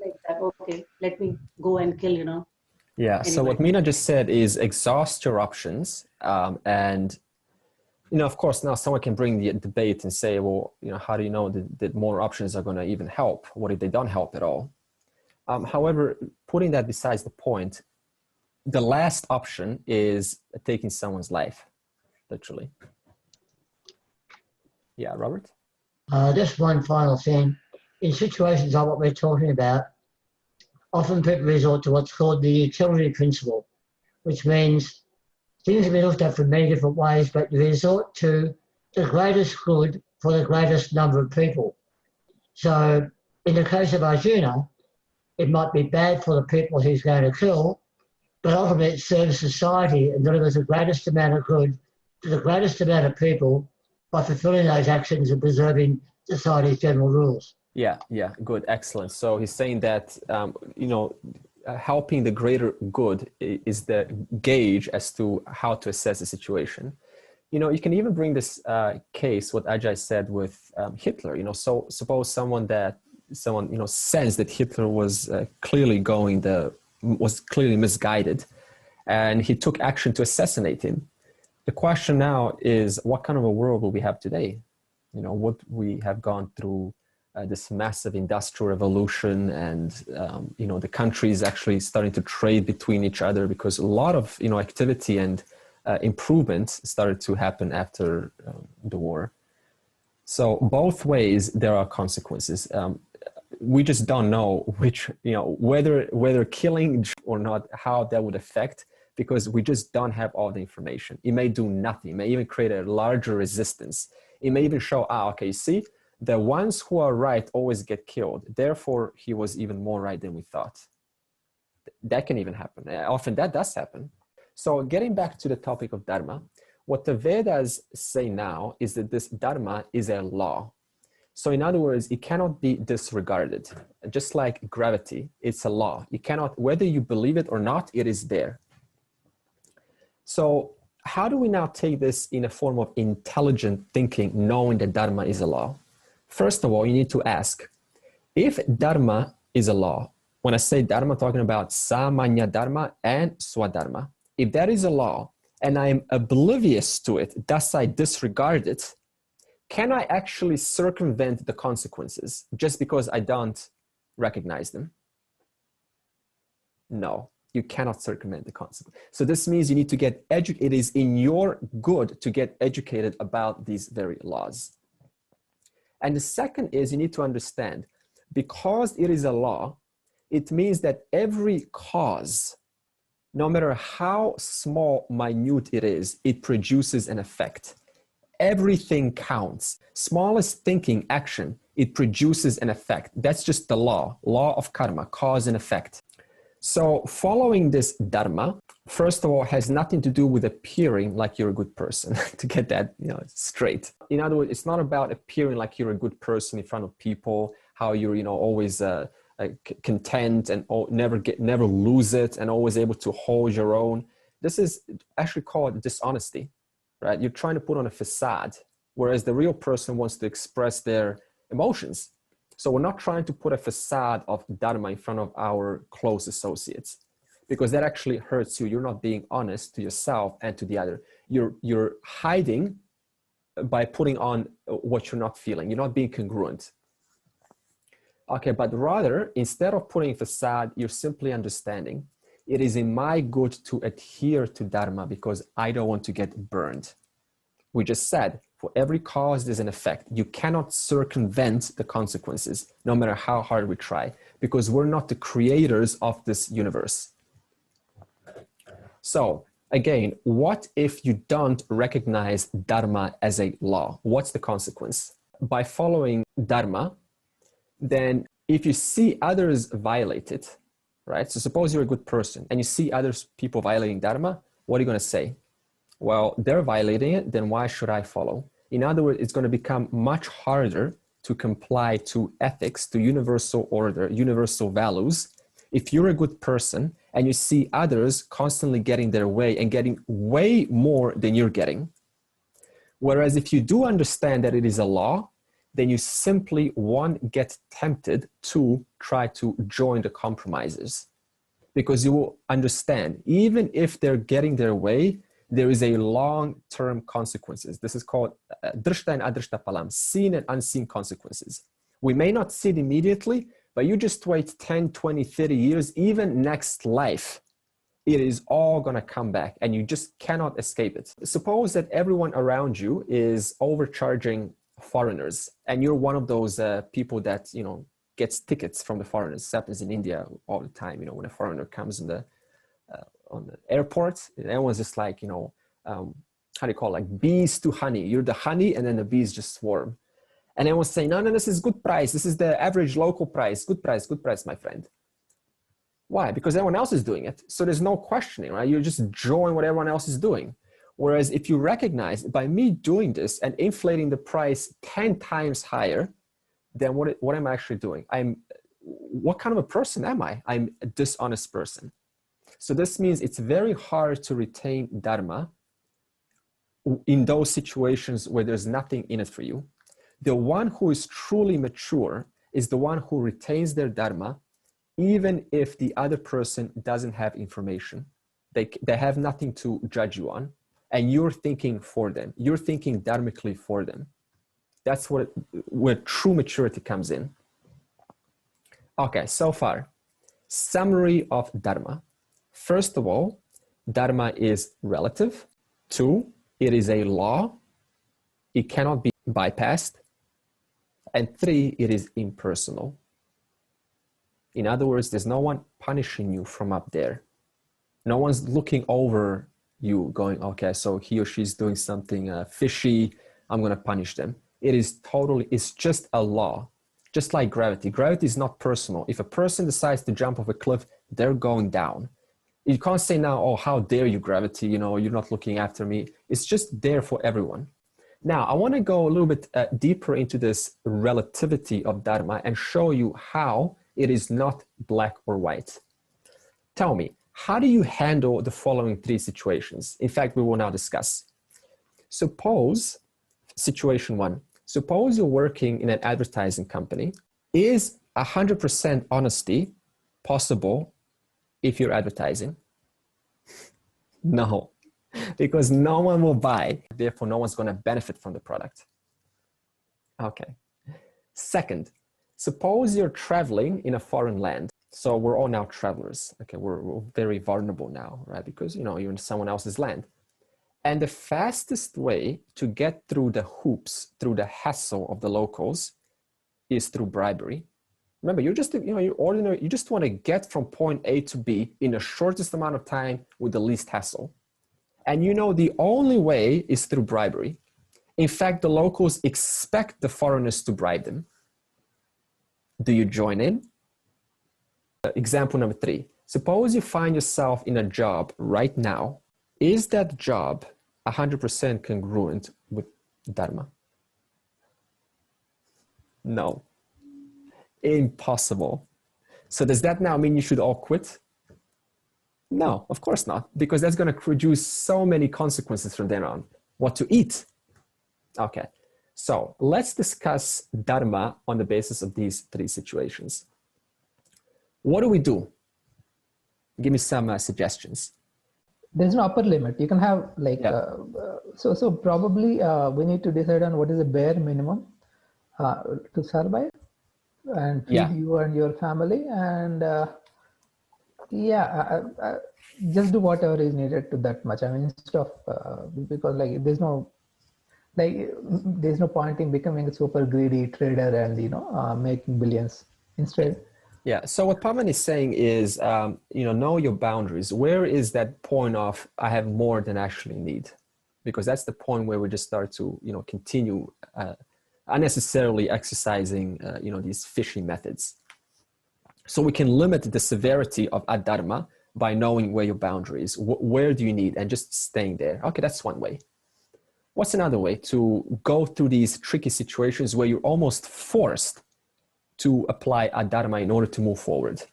like that. Okay, let me go and kill, Yeah, so what Meena just said is exhaust your options, and of course, now someone can bring the debate and say, well, how do you know that more options are going to even help? What if they don't help at all? However, putting that besides the point, the last option is taking someone's life, literally. Yeah, Robert? Just one final thing. In situations like what we're talking about, often people resort to what's called the utility principle, which means things can be looked at from many different ways, but you resort to the greatest good for the greatest number of people. So in the case of Arjuna, it might be bad for the people he's going to kill, but ultimately it serves society and delivers the greatest amount of good to the greatest amount of people by fulfilling those actions and preserving society's general rules. Yeah, good, excellent. So he's saying that, helping the greater good is the gauge as to how to assess the situation. You can even bring this case, what Ajay said with Hitler. So suppose someone sensed that Hitler was clearly was clearly misguided, and he took action to assassinate him. The question now is, what kind of a world will we have today? Would we have gone through this massive industrial revolution, and the countries actually starting to trade between each other, because a lot of activity and improvements started to happen after the war. So both ways there are consequences. We just don't know which, whether killing or not, how that would affect, because we just don't have all the information. It may do nothing. It may even create a larger resistance. It may even show, okay, see, the ones who are right always get killed. Therefore, he was even more right than we thought. That can even happen. Often that does happen. So getting back to the topic of Dharma, what the Vedas say now is that this Dharma is a law. So in other words, it cannot be disregarded. Just like gravity, it's a law. You cannot, whether you believe it or not, it is there. So how do we now take this in a form of intelligent thinking, knowing that Dharma is a law? First of all, you need to ask, if Dharma is a law, when I say Dharma, I'm talking about Samanya Dharma and Swadharma. If that is a law and I am oblivious to it, thus I disregard it, can I actually circumvent the consequences just because I don't recognize them? No, you cannot circumvent the consequence. So this means you need to get educated. It is in your good to get educated about these very laws. And the second is you need to understand, because it is a law, it means that every cause, no matter how small, minute it is, it produces an effect. everything counts. Smallest thinking action, it produces an effect. That's just the law of karma, cause and effect. So following this dharma, first of all, has nothing to do with appearing like you're a good person, to get that straight. In other words, it's not about appearing like you're a good person in front of people, how you're always content and never lose it and always able to hold your own. This is actually called dishonesty, right? You're trying to put on a facade, whereas the real person wants to express their emotions. So we're not trying to put a facade of dharma in front of our close associates, because that actually hurts you. You're not being honest to yourself and to the other. You're hiding by putting on what you're not feeling. You're not being congruent. Okay, but rather, instead of putting a facade, you're simply understanding. It is in my good to adhere to dharma because I don't want to get burned. We just said, for every cause, there's an effect. You cannot circumvent the consequences, no matter how hard we try, because we're not the creators of this universe. So again, what if you don't recognize dharma as a law? What's the consequence? By following dharma, then if you see others violate it, right? So suppose you're a good person and you see other people violating dharma, what are you going to say? Well, they're violating it, then why should I follow? In other words, it's going to become much harder to comply to ethics, to universal order, universal values. If you're a good person and you see others constantly getting their way and getting way more than you're getting, whereas if you do understand that it is a law, then you simply won't get tempted to try to join the compromisers, because you will understand, even if they're getting their way, there is a long-term consequences. This is called drishta and adrishta palam, seen and unseen consequences. We may not see it immediately, but you just wait 10, 20, 30 years, even next life, it is all gonna come back and you just cannot escape it. Suppose that everyone around you is overcharging foreigners and you're one of those people that, gets tickets from the foreigners. This happens in India all the time, when a foreigner comes on the airport, and everyone's just like, how do you call it? Like bees to honey. You're the honey and then the bees just swarm. And everyone's saying, no, this is good price. This is the average local price. Good price, my friend. Why? Because everyone else is doing it. So there's no questioning, right? You're just enjoying what everyone else is doing. Whereas if you recognize by me doing this and inflating the price 10 times higher, then what am I actually doing? What kind of a person am I? I'm a dishonest person. So this means it's very hard to retain dharma in those situations where there's nothing in it for you. The one who is truly mature is the one who retains their dharma, even if the other person doesn't have information. They have nothing to judge you on, and you're thinking for them. You're thinking dharmically for them. That's where true maturity comes in. Okay, so far, summary of dharma. First of all, dharma is relative. 2, it is a law. It cannot be bypassed. And 3, it is impersonal. In other words, there's no one punishing you from up there. No one's looking over you going, okay, so he or she's doing something fishy, I'm going to punish them. It's just a law. Just like gravity. Gravity is not personal. If a person decides to jump off a cliff, they're going down. You can't say now, oh, how dare you, gravity, you're not looking after me. It's just there for everyone. Now, I want to go a little bit deeper into this relativity of dharma and show you how it is not black or white. Tell me, how do you handle the following 3 situations? In fact, we will now discuss. Suppose, situation 1, suppose you're working in an advertising company. Is 100% honesty possible if you're advertising? No, because no one will buy. Therefore, no one's going to benefit from the product. Okay. Second, suppose you're traveling in a foreign land. So we're all now travelers. Okay, we're very vulnerable now, right? Because, you're in someone else's land. And the fastest way to get through the hoops, through the hassle of the locals, is through bribery. Remember, you're just, you're ordinary. You just want to get from point A to B in the shortest amount of time with the least hassle. And the only way is through bribery. In fact, the locals expect the foreigners to bribe them. Do you join in? Example number 3. Suppose you find yourself in a job right now. Is that job 100% congruent with Dharma? No. Impossible. So does that now mean you should all quit? No, of course not, because that's going to produce so many consequences from then on. What to eat? Okay, so let's discuss Dharma on the basis of these 3 situations. What do we do? Give me some suggestions. There's no upper limit. You can have like, so probably we need to decide on what is the bare minimum to survive and feed you and your family, and just do whatever is needed to that much. I mean, instead of because like there's no point in becoming a super greedy trader and making billions instead. Yeah. So what Pavan is saying is, know your boundaries. Where is that point of I have more than I actually need? Because that's the point where we just start to, continue unnecessarily exercising, these fishing methods. So we can limit the severity of adharma by knowing where your boundary is. Where do you need? And just staying there. Okay, that's one way. What's another way? To go through these tricky situations where you're almost forced to apply adharma in order to move forward.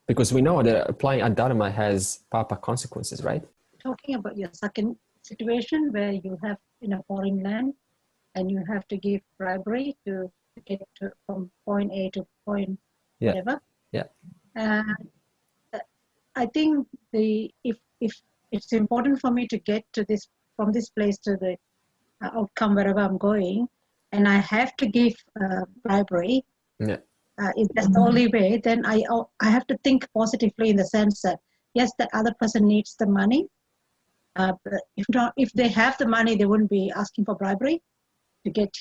Because we know that applying adharma has papa consequences, right? Talking about your second situation where you have in a foreign land and you have to give bribery to get from point A to point whatever. Yeah. I think if it's important for me to get to this, from this place to the outcome wherever I'm going, and I have to give bribery, if that's the only way, then I have to think positively in the sense that, yes, that other person needs the money. But if they have the money, they wouldn't be asking for bribery to get,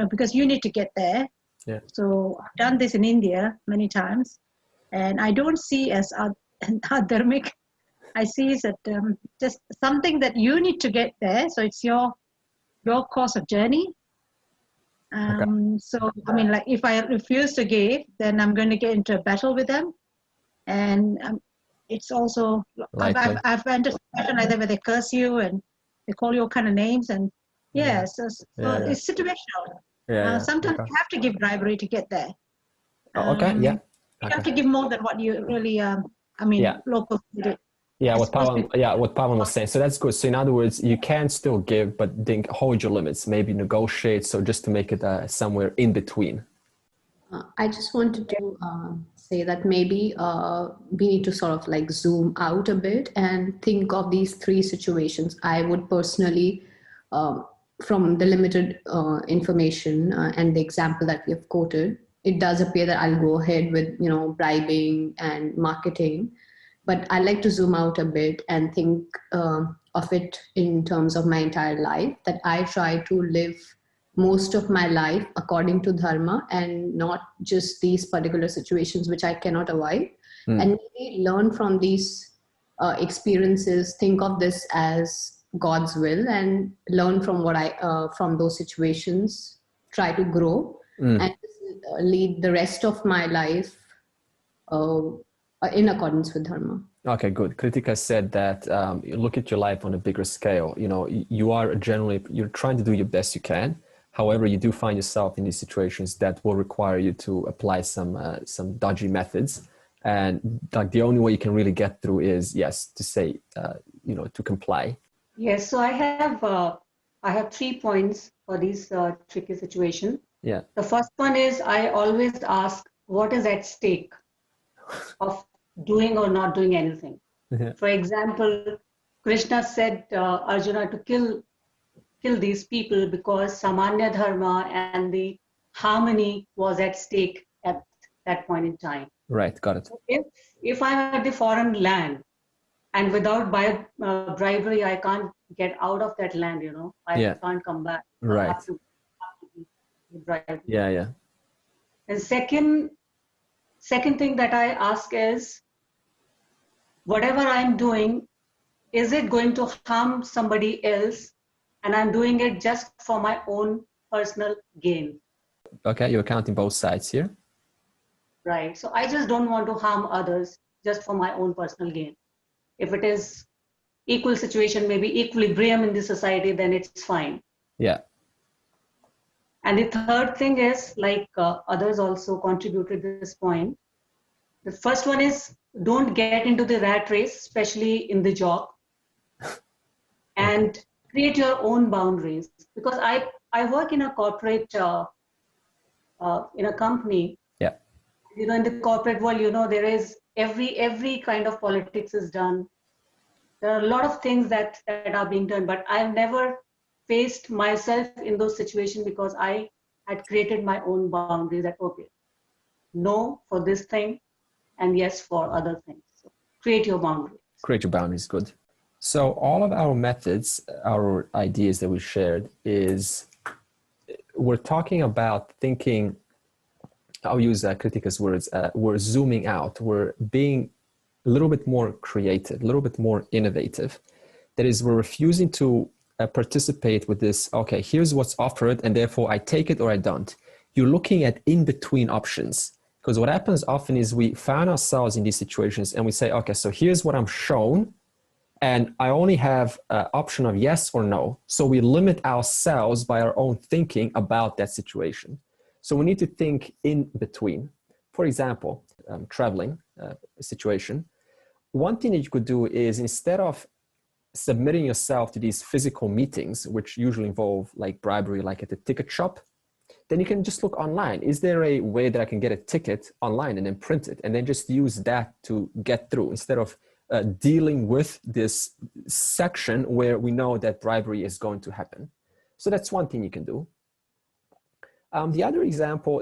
because you need to get there. Yeah. So I've done this in India many times, and I don't see as adharmic. I see is that just something that you need to get there. So it's your course of journey. So I mean, like if I refuse to give, then I'm going to get into a battle with them, and it's also I've entered a situation like that where they curse you and they call you all kind of names, and so it's situational. Sometimes you have to give bribery to get there. You have to give more than what you really. Locals did. What Pavan was saying. So that's good. So in other words, you can still give, but then hold your limits. Maybe negotiate. So just to make it somewhere in between. I just wanted to say that maybe we need to sort of like zoom out a bit and think of these 3 situations. I would personally, from the limited information and the example that we have quoted, it does appear that I'll go ahead with, bribing and marketing. But I like to zoom out a bit and think of it in terms of my entire life, that I try to live most of my life according to Dharma and not just these particular situations which I cannot avoid. And maybe learn from these experiences, think of this as God's will, and learn from from those situations, try to grow and lead the rest of my life in accordance with Dharma. Okay, good. Kritika said that you look at your life on a bigger scale. You're trying to do your best you can. However, you do find yourself in these situations that will require you to apply some dodgy methods. And like the only way you can really get through is, to say, to comply. Yes. So I have 3 points for these tricky situations. Yeah. The first one is I always ask, what is at stake of doing or not doing anything? For example, Krishna said Arjuna to kill these people because Samanya Dharma and the harmony was at stake at that point in time. Right, got it. So if I'm at the foreign land and without bribery, I can't get out of that land, I can't come back. Right. I have to be bribed. Yeah. And second thing that I ask is, whatever I'm doing, is it going to harm somebody else and I'm doing it just for my own personal gain. Okay, you're counting both sides here. Right. So I just don't want to harm others just for my own personal gain. If it is equal situation, maybe equilibrium in the society, then it's fine. Yeah. And the third thing is, like others also contributed this point. The first one is, don't get into the rat race, especially in the job, and create your own boundaries. Because I work in a corporate, in a company. Yeah. You know, in the corporate world, you know, there is every kind of politics is done. There are a lot of things that are being done, but I've never faced myself in those situations because I had created my own boundaries that, okay, no for this thing and yes for other things. So create your boundaries. Create your boundaries, good. So all of our methods, our ideas that we shared is, we're talking about thinking, I'll use Kritika's words, we're zooming out, we're being a little bit more creative, a little bit more innovative. That is, we're refusing to participate with this, okay, here's what's offered and therefore I take it or I don't. You're looking at in-between options, because what happens often is we find ourselves in these situations and we say, okay, so here's what I'm shown and I only have an option of yes or no. So we limit ourselves by our own thinking about that situation. So we need to think in between. For example, traveling situation, one thing that you could do is, instead of submitting yourself to these physical meetings, which usually involve like bribery, like at the ticket shop, then you can just look online. Is there a way that I can get a ticket online and then print it and then just use that to get through, instead of dealing with this section where we know that bribery is going to happen? So that's one thing you can do. The other example,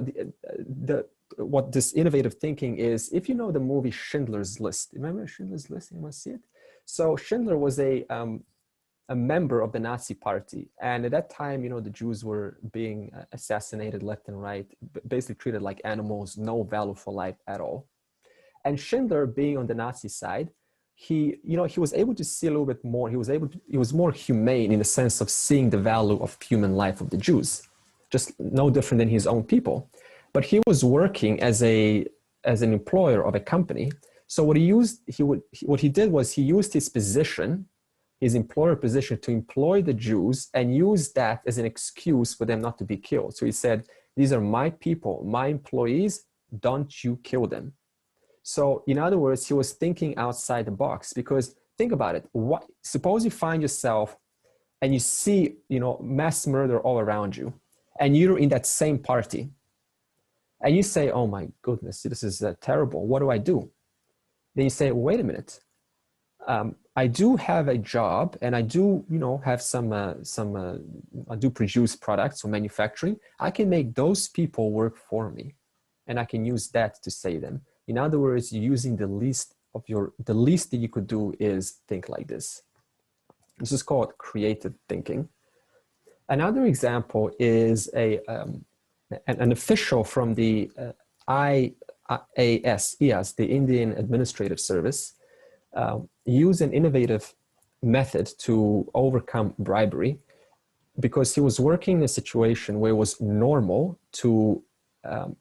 what this innovative thinking is, if you know the movie Schindler's List, remember Schindler's List? You must see it. So Schindler was a member of the Nazi party. And at that time, you know, the Jews were being assassinated left and right, basically treated like animals, no value for life at all. And Schindler, being on the Nazi side, he was able to see a little bit more. He was more humane in the sense of seeing the value of human life of the Jews, just no different than his own people. But he was working as an employer of a company. So what he did was he used his position, his employer position, to employ the Jews and use that as an excuse for them not to be killed. So he said, these are my people, my employees, don't you kill them. So in other words, he was thinking outside the box, because think about it. Suppose you find yourself and you see, you know, mass murder all around you, and you're in that same party, and you say, oh my goodness, this is terrible. What do I do? Then you say, wait a minute. I do have a job and I do, you know, have I do produce products or manufacturing. I can make those people work for me and I can use that to save them. In other words, using the least that you could do is think like this. This is called creative thinking. Another example is an official from the IAS, the Indian Administrative Service, used an innovative method to overcome bribery, because he was working in a situation where it was normal to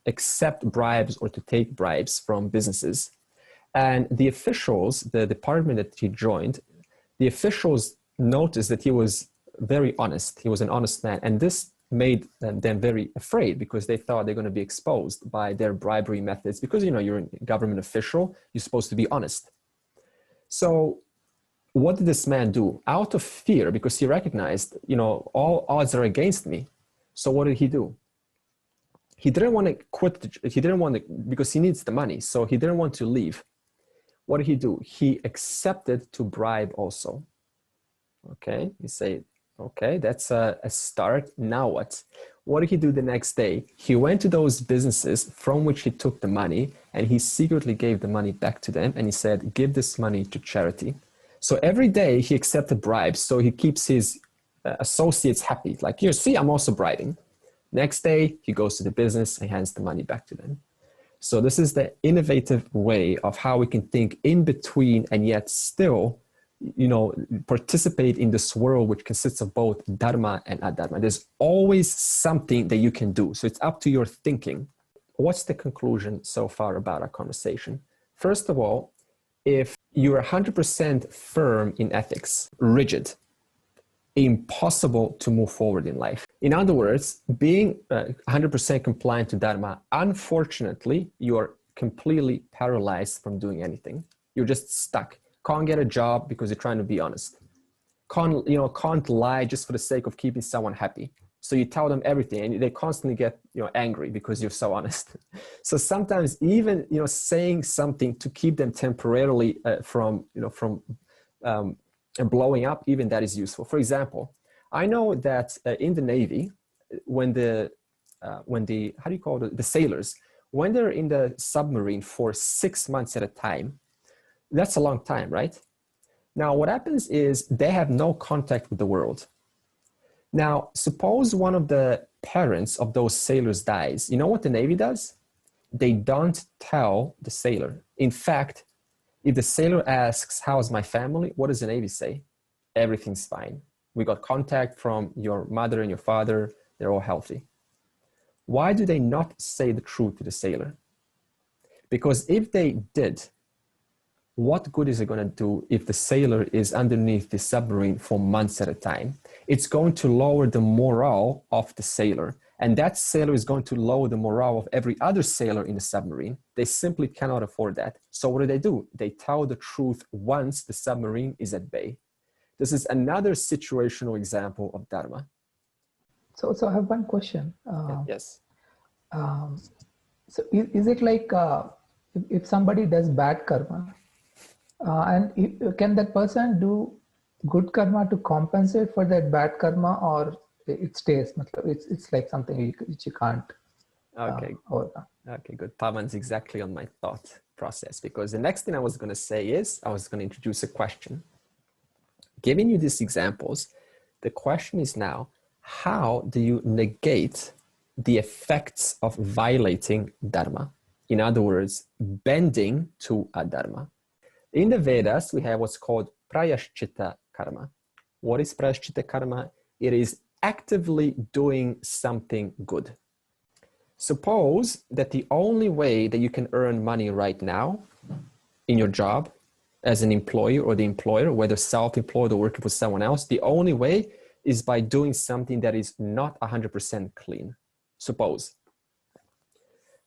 accept bribes or to take bribes from businesses. And the officials, the department that he joined, the officials noticed that he was very honest. He was an honest man. And this made them very afraid, because they thought they're going to be exposed by their bribery methods, because, you know, you're a government official, you're supposed to be honest. So what did this man do? Out of fear, because he recognized, you know, all odds are against me. So what did he do? He didn't want to quit. He didn't want to, because he needs the money. So he didn't want to leave. What did he do? He accepted to bribe also. Okay, you say, okay, that's a start. Now what? What did he do the next day? He went to those businesses from which he took the money, and he secretly gave the money back to them. And he said, give this money to charity. So every day he accepted bribes. So he keeps his associates happy. Like, here, see, I'm also bribing. Next day, he goes to the business and hands the money back to them. So this is the innovative way of how we can think in between and yet still participate in this world which consists of both dharma and adharma. There's always something that you can do. So it's up to your thinking. What's the conclusion so far about our conversation? First of all, if you're 100% firm in ethics, rigid, impossible to move forward in life. In other words, being 100% compliant to dharma, unfortunately, you're completely paralyzed from doing anything. You're just stuck. Can't get a job because you're trying to be honest. Can't lie just for the sake of keeping someone happy. So you tell them everything and they constantly get angry because you're so honest. So sometimes even saying something to keep them temporarily from blowing up, even that is useful. For example, I know that in the Navy, when the sailors, when they're in the submarine for 6 months at a time, that's a long time, right? Now, what happens is they have no contact with the world. Now, suppose one of the parents of those sailors dies. You know what the Navy does? They don't tell the sailor. In fact, if the sailor asks, how's my family? What does the Navy say? Everything's fine. We got contact from your mother and your father. They're all healthy. Why do they not say the truth to the sailor? Because if they did, what good is it going to do if the sailor is underneath the submarine for months at a time? It's going to lower the morale of the sailor. And that sailor is going to lower the morale of every other sailor in the submarine. They simply cannot afford that. So what do? They tell the truth once the submarine is at bay. This is another situational example of dharma. So I have one question. Yes. So is it like if somebody does bad karma, can that person do good karma to compensate for that bad karma, or it stays? It's like something which you can't. Okay. Okay, good. Pavan's exactly on my thought process, because the next thing I was going to say is I was going to introduce a question. Giving you these examples, the question is now, how do you negate the effects of violating dharma? In other words, bending to adharma. In the Vedas, we have what's called prayashchitta karma. What is prayashchitta karma? It is actively doing something good. Suppose that the only way that you can earn money right now in your job as an employee or the employer, whether self-employed or working for someone else, the only way is by doing something that is not 100% clean. Suppose.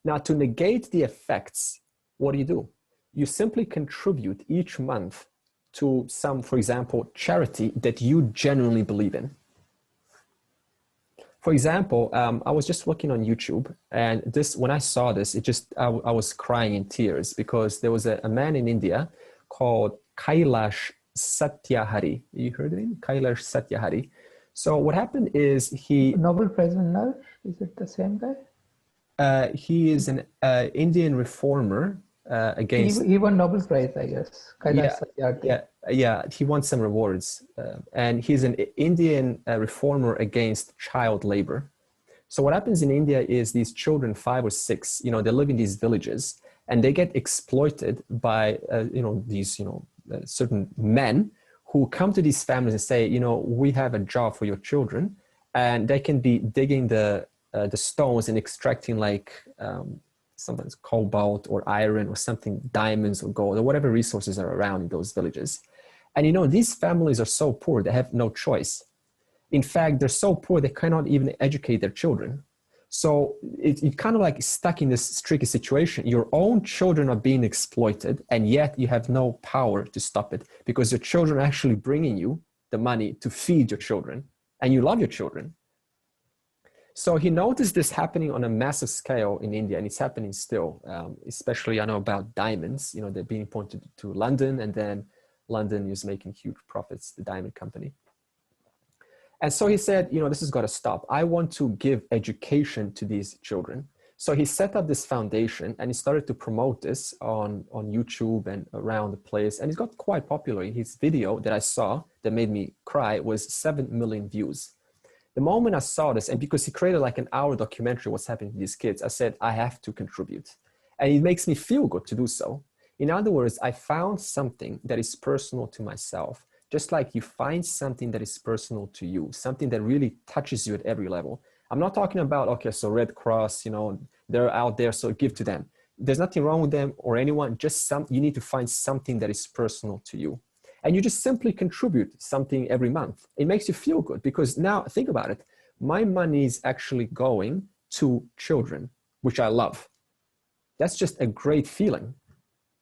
Now, to negate the effects, what do? You simply contribute each month to some, for example, charity that you genuinely believe in. For example, I was just looking on YouTube, and when I saw this, I was crying in tears, because there was a man in India called Kailash Satyarthi. You heard of him? Kailash Satyarthi. So what happened is Nobel Prize winner? Is it the same guy? He is an Indian reformer against... He won Nobel Prize, I guess. Kailash Satyarthi. Yeah, he won some rewards. And he's an Indian reformer against child labor. So what happens in India is these children, 5 or 6, they live in these villages, and they get exploited by, these, certain men who come to these families and say, we have a job for your children, and they can be digging the stones and extracting sometimes cobalt or iron or something, diamonds or gold or whatever resources are around in those villages. And these families are so poor, they have no choice. In fact, they're so poor, they cannot even educate their children. So you're kind of like stuck in this tricky situation. Your own children are being exploited, and yet you have no power to stop it, because your children are actually bringing you the money to feed your children, and you love your children. So he noticed this happening on a massive scale in India, and it's happening still, especially I know about diamonds. They're being imported to London, and then London is making huge profits, the diamond company. And so he said, this has got to stop. I want to give education to these children. So he set up this foundation, and he started to promote this on YouTube and around the place. And it's got quite popular. His video that I saw that made me cry was 7 million views. The moment I saw this, and because he created like an hour documentary what's happening to these kids, I said, I have to contribute. And it makes me feel good to do so. In other words, I found something that is personal to myself. just like you find something that is personal to you, something that really touches you at every level. I'm not talking about, okay, so Red Cross, you know, they're out there, so give to them. There's nothing wrong with them or anyone, just you need to find something that is personal to you. And you just simply contribute something every month. It makes you feel good because now think about it. My money is actually going to children, which I love. That's just a great feeling.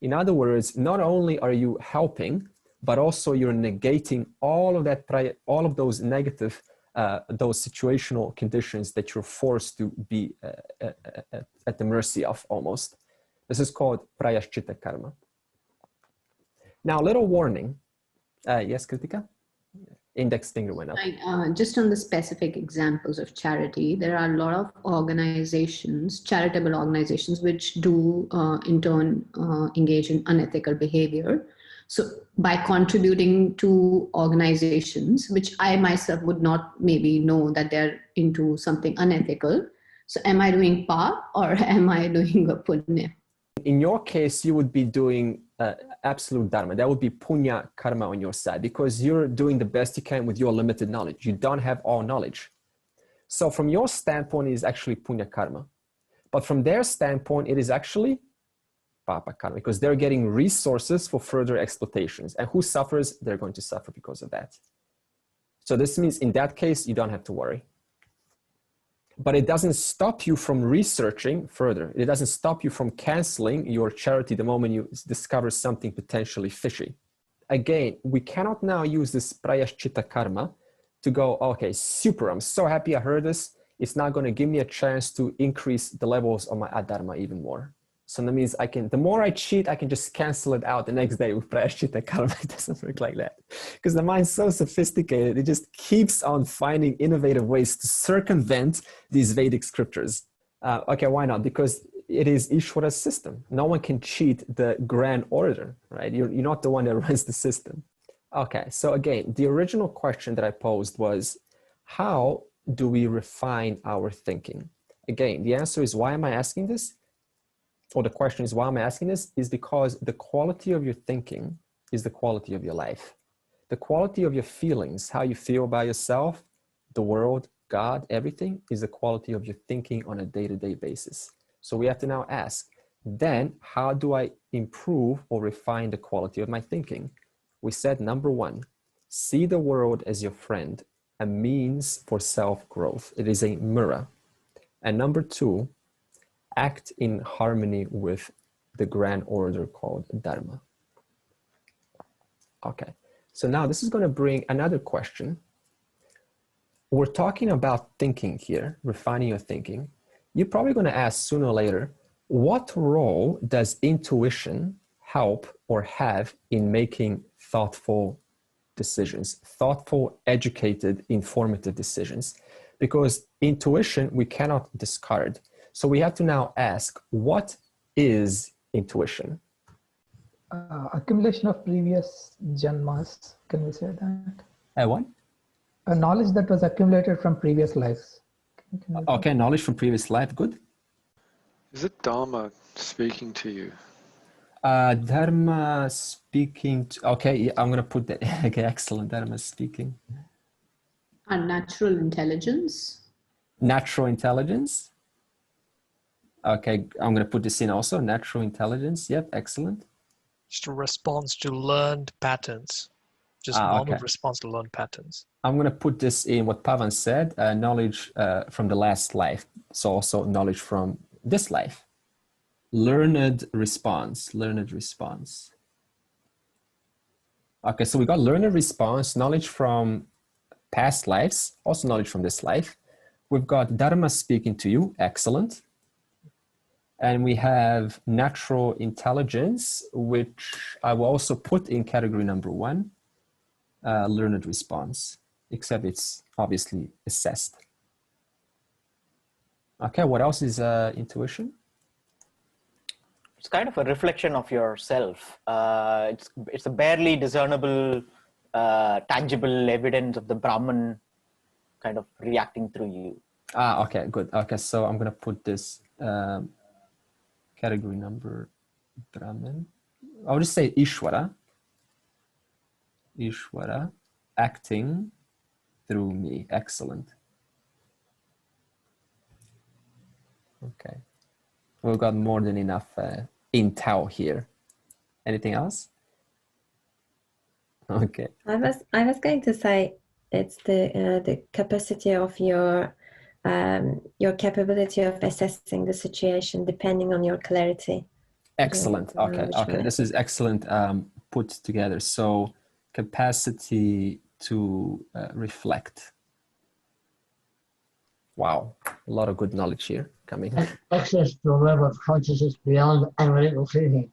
In other words, not only are you helping, but also you're negating all of that, all of those negative, those situational conditions that you're forced to be at the mercy of almost. This is called prayaschitta karma. Now, a little warning. Yes, Kritika? Index finger went up. Just on the specific examples of charity, there are a lot of organizations, charitable organizations, which do in turn engage in unethical behavior. So by contributing to organizations, which I myself would not maybe know that they're into something unethical. So am I doing pa or am I doing a punya? In your case, you would be doing absolute dharma. That would be punya karma on your side because you're doing the best you can with your limited knowledge. You don't have all knowledge. So from your standpoint, it is actually punya karma. But from their standpoint, it is actually papa karma because they're getting resources for further exploitations. And who suffers? They're going to suffer because of that. So this means in that case, you don't have to worry. But it doesn't stop you from researching further. It doesn't stop you from canceling your charity the moment you discover something potentially fishy. Again, we cannot now use this prayaschitta karma to go, okay, super, I'm so happy I heard this. It's not going to give me a chance to increase the levels of my adharma even more. So that means the more I cheat, I can just cancel it out the next day with prayaschitta karma. It doesn't work like that. Because the mind's so sophisticated, it just keeps on finding innovative ways to circumvent these Vedic scriptures. Okay, why not? Because it is Ishwara's system. No one can cheat the grand order, right? You're not the one that runs the system. Okay, so again, the original question that I posed was, how do we refine our thinking? Again, the answer is, why am I asking this? Or the question is, why am I asking this? Is because the quality of your thinking is the quality of your life. The quality of your feelings, how you feel about yourself, the world, God, everything is the quality of your thinking on a day-to-day basis. So we have to now ask, then how do I improve or refine the quality of my thinking? We said, number one, see the world as your friend, a means for self-growth. It is a mirror. And number two, act in harmony with the grand order called Dharma. Okay, so now this is going to bring another question. We're talking about thinking here, refining your thinking. You're probably going to ask sooner or later, what role does intuition help or have in making thoughtful decisions, thoughtful, educated, informative decisions? Because intuition, we cannot discard. So we have to now ask, what is intuition? Accumulation of previous janmas, can we say that? What? A knowledge that was accumulated from previous lives. Okay, knowledge from previous life, good. Is it Dharma speaking to you? Dharma speaking, okay, yeah, I'm going to put that, okay, excellent, Dharma speaking. And natural intelligence. Natural intelligence. Okay, I'm going to put this in also, natural intelligence. Yep, excellent. Just a response to learned patterns. Just normal response to learned patterns. I'm going to put this in what Pavan said, knowledge from the last life. So also knowledge from this life. Learned response, learned response. Okay, so we got learned response, knowledge from past lives, also knowledge from this life. We've got Dharma speaking to you, excellent. And we have natural intelligence, which I will also put in category number one, learned response, except it's obviously assessed. Okay, what else is intuition? It's kind of a reflection of yourself. It's a barely discernible, tangible evidence of the Brahman kind of reacting through you. Okay, good. Okay, so I'm going to put this category number Brahman. I'll just say Ishwara. Ishwara acting through me. Excellent. Okay. We've got more than enough intel here. Anything else? Okay. I was going to say it's the capacity of your capability of assessing the situation depending on your clarity. Excellent. Okay. Okay. This is excellent put together. So capacity to reflect. Wow. A lot of good knowledge here coming. Access to a level of consciousness beyond analytical thinking.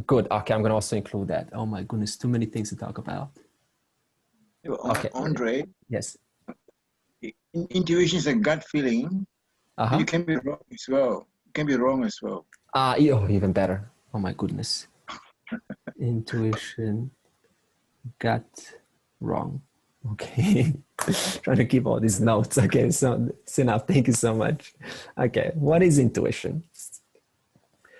Good. Okay. I'm going to also include that. Oh my goodness. Too many things to talk about. Okay. Andre. Yes. Intuition is a gut feeling. You can be wrong as well. You can be wrong as well. Even better. Oh my goodness. Intuition, gut, wrong. Okay. Trying to keep all these notes. Okay. So enough. Thank you so much. Okay. What is intuition?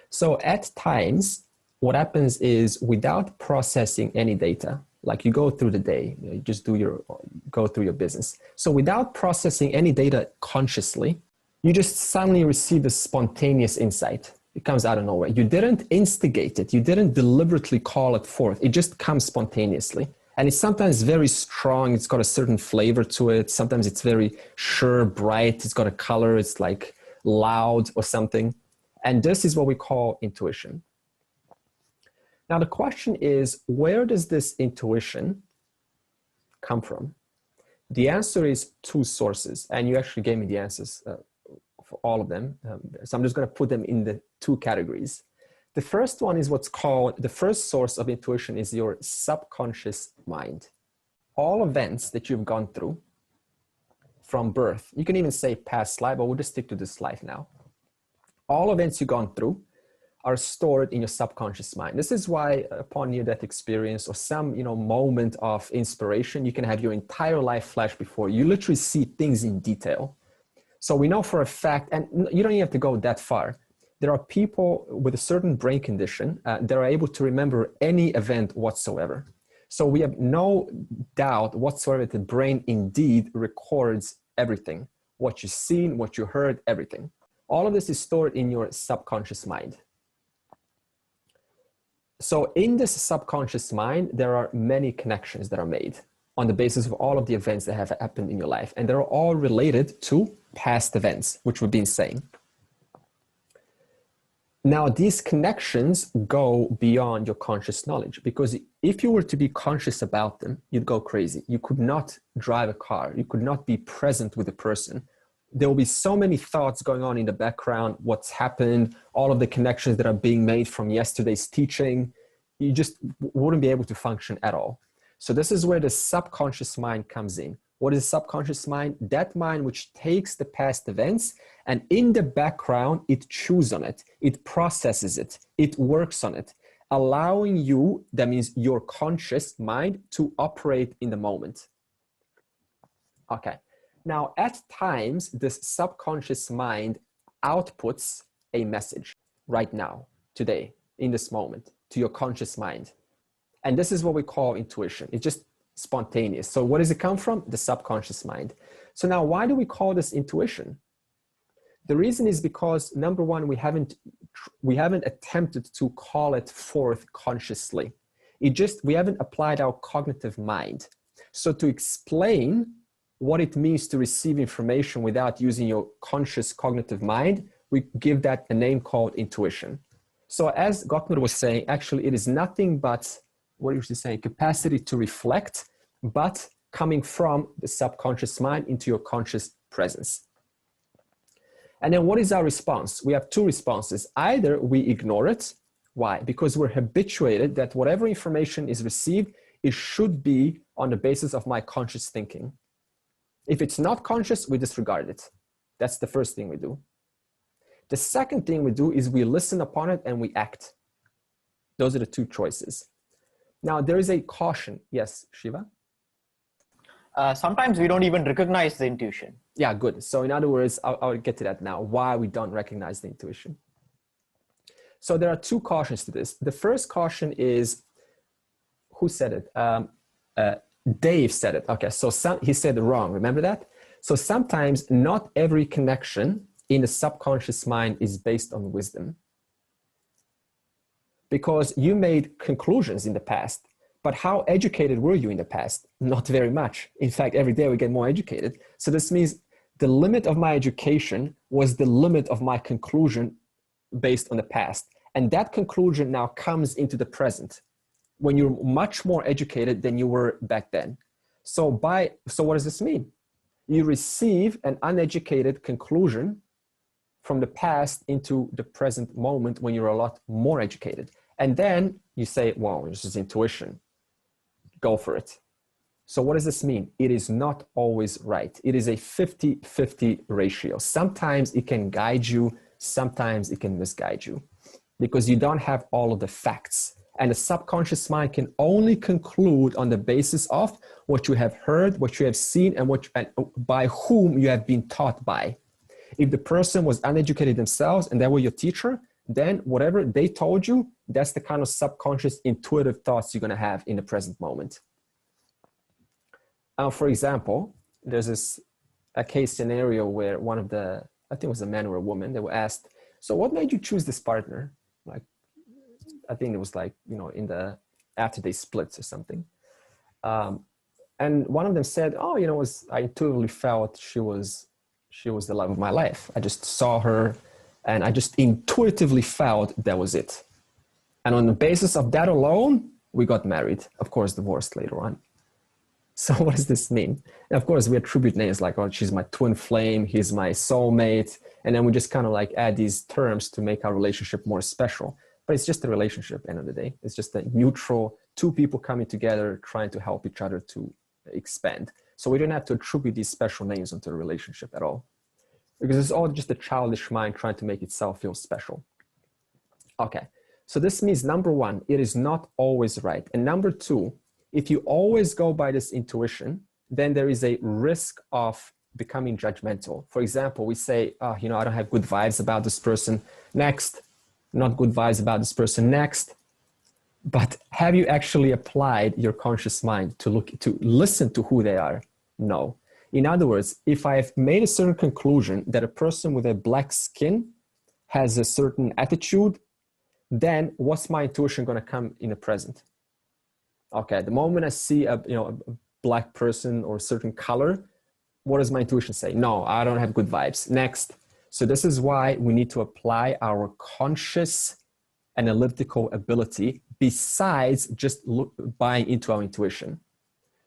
So at times, what happens is without processing any data, like you go through the day, you just go through your business. So without processing any data consciously, you just suddenly receive a spontaneous insight. It comes out of nowhere. You didn't instigate it. You didn't deliberately call it forth. It just comes spontaneously. And it's sometimes very strong. It's got a certain flavor to it. Sometimes it's very sure, bright. It's got a color. It's like loud or something. And this is what we call intuition. Now, the question is, where does this intuition come from? The answer is two sources. And you actually gave me the answers for all of them. So I'm just going to put them in the two categories. The first one is what's called, the first source of intuition is your subconscious mind. All events that you've gone through from birth, you can even say past life, but we'll just stick to this life now. All events you've gone through are stored in your subconscious mind. This is why upon near-death experience or some moment of inspiration, you can have your entire life flash before you. You literally see things in detail. So we know for a fact, and you don't even have to go that far. There are people with a certain brain condition that are able to remember any event whatsoever. So we have no doubt whatsoever that the brain indeed records everything. What you've seen, what you heard, everything. All of this is stored in your subconscious mind. So in this subconscious mind, there are many connections that are made on the basis of all of the events that have happened in your life. And they're all related to past events, which we've been saying. Now, these connections go beyond your conscious knowledge, because if you were to be conscious about them, you'd go crazy. You could not drive a car. You could not be present with a person. There will be so many thoughts going on in the background, what's happened, all of the connections that are being made from yesterday's teaching. You just wouldn't be able to function at all. So this is where the subconscious mind comes in. What is the subconscious mind? That mind which takes the past events and in the background, it chews on it, it processes it, it works on it, allowing you, that means your conscious mind, to operate in the moment. Okay. Now, at times, this subconscious mind outputs a message right now, today, in this moment, to your conscious mind. And this is what we call intuition. It's just spontaneous. So where does it come from? The subconscious mind. So now, why do we call this intuition? The reason is because, number one, we haven't attempted to call it forth consciously. We haven't applied our cognitive mind. So to explain what it means to receive information without using your conscious cognitive mind, we give that a name called intuition. So as Gottmir was saying, actually it is nothing but, what he was saying, capacity to reflect, but coming from the subconscious mind into your conscious presence. And then what is our response? We have two responses. Either we ignore it. Why? Because we're habituated that whatever information is received, it should be on the basis of my conscious thinking. If it's not conscious, we disregard it. That's the first thing we do. The second thing we do is we listen upon it and we act. Those are the two choices. Now, there is a caution. Yes, Shiva? Sometimes we don't even recognize the intuition. Yeah, good. So in other words, I'll get to that now, why we don't recognize the intuition. So there are two cautions to this. The first caution is, who said it? Dave said it. Okay, so he said wrong. Remember that? So sometimes not every connection in the subconscious mind is based on wisdom. Because you made conclusions in the past, but how educated were you in the past? Not very much. In fact, every day we get more educated. So this means the limit of my education was the limit of my conclusion based on the past. And that conclusion now comes into the present when you're much more educated than you were back then. So what does this mean? You receive an uneducated conclusion from the past into the present moment when you're a lot more educated. And then you say, well, this is intuition. Go for it. So what does this mean? It is not always right. It is a 50-50 ratio. Sometimes it can guide you, sometimes it can misguide you because you don't have all of the facts. And the subconscious mind can only conclude on the basis of what you have heard, what you have seen, and by whom you have been taught by. If the person was uneducated themselves and they were your teacher, then whatever they told you, that's the kind of subconscious intuitive thoughts you're going to have in the present moment. For example, there's a case scenario where one of the, I think it was a man or a woman, they were asked, so what made you choose this partner? Like, I think it was like, after they split or something. And one of them said, oh, I intuitively felt she was the love of my life. I just saw her and I just intuitively felt that was it. And on the basis of that alone, we got married, of course, divorced later on. So what does this mean? And of course, we attribute names like, oh, she's my twin flame, he's my soulmate. And then we just kind of like add these terms to make our relationship more special. But it's just a relationship at the end of the day. It's just a neutral, two people coming together, trying to help each other to expand. So we don't have to attribute these special names onto the relationship at all. Because it's all just a childish mind trying to make itself feel special. Okay, so this means number one, it is not always right. And number two, if you always go by this intuition, then there is a risk of becoming judgmental. For example, we say, oh, I don't have good vibes about this person. Next, not good vibes about this person. Next. But have you actually applied your conscious mind to listen to who they are? No. In other words, if I've made a certain conclusion that a person with a black skin has a certain attitude, then what's my intuition going to come in the present? Okay, the moment I see a black person or a certain color, what does my intuition say? No, I don't have good vibes. Next. So this is why we need to apply our conscious analytical ability besides just buying into our intuition.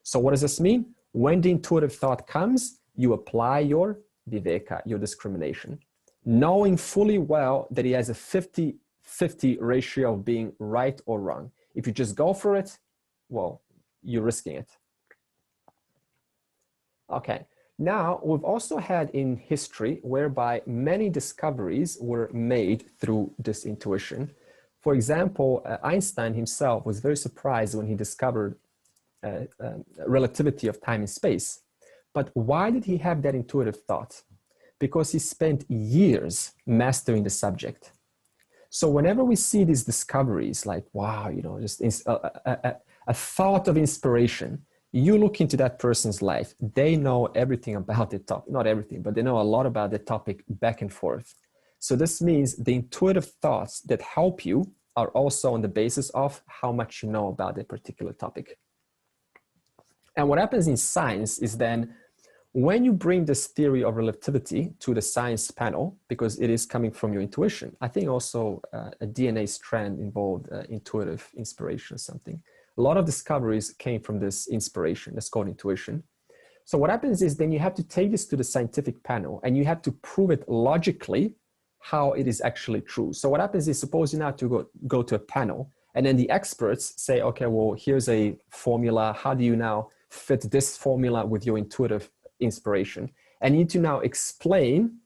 So what does this mean? When the intuitive thought comes, you apply your viveka, your discrimination, knowing fully well that it has a 50-50 ratio of being right or wrong. If you just go for it, well, you're risking it. Okay, now we've also had in history whereby many discoveries were made through this intuition. For example, Einstein himself was very surprised when he discovered relativity of time and space. But why did he have that intuitive thought? Because he spent years mastering the subject. So whenever we see these discoveries, like, wow, just a thought of inspiration, you look into that person's life, they know everything about the topic, not everything, but they know a lot about the topic back and forth. So this means the intuitive thoughts that help you are also on the basis of how much you know about the particular topic. And what happens in science is then when you bring this theory of relativity to the science panel, because it is coming from your intuition, I think also a DNA strand involved intuitive inspiration or something. A lot of discoveries came from this inspiration, that's called intuition. So what happens is then you have to take this to the scientific panel and you have to prove it logically how it is actually true. So what happens is, suppose you now to go to a panel and then the experts say, okay, well, here's a formula. How do you now fit this formula with your intuitive inspiration? And you need to now explain.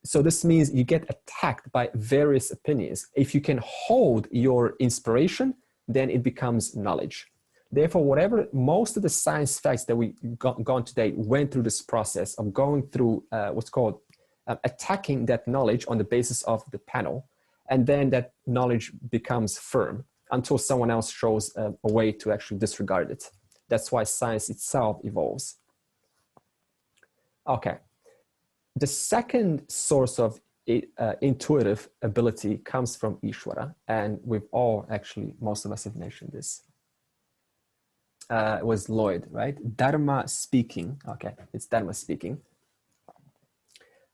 So this means you get attacked by various opinions. If you can hold your inspiration, then it becomes knowledge. Therefore, whatever most of the science facts that we gone today went through this process of going through what's called attacking that knowledge on the basis of the panel, and then that knowledge becomes firm. until someone else shows a way to actually disregard it. That's why science itself evolves. Okay. The second source of intuitive ability comes from Ishwara, and we've all actually, most of us have mentioned this. It was Lloyd, right? Dharma speaking. Okay, it's Dharma speaking.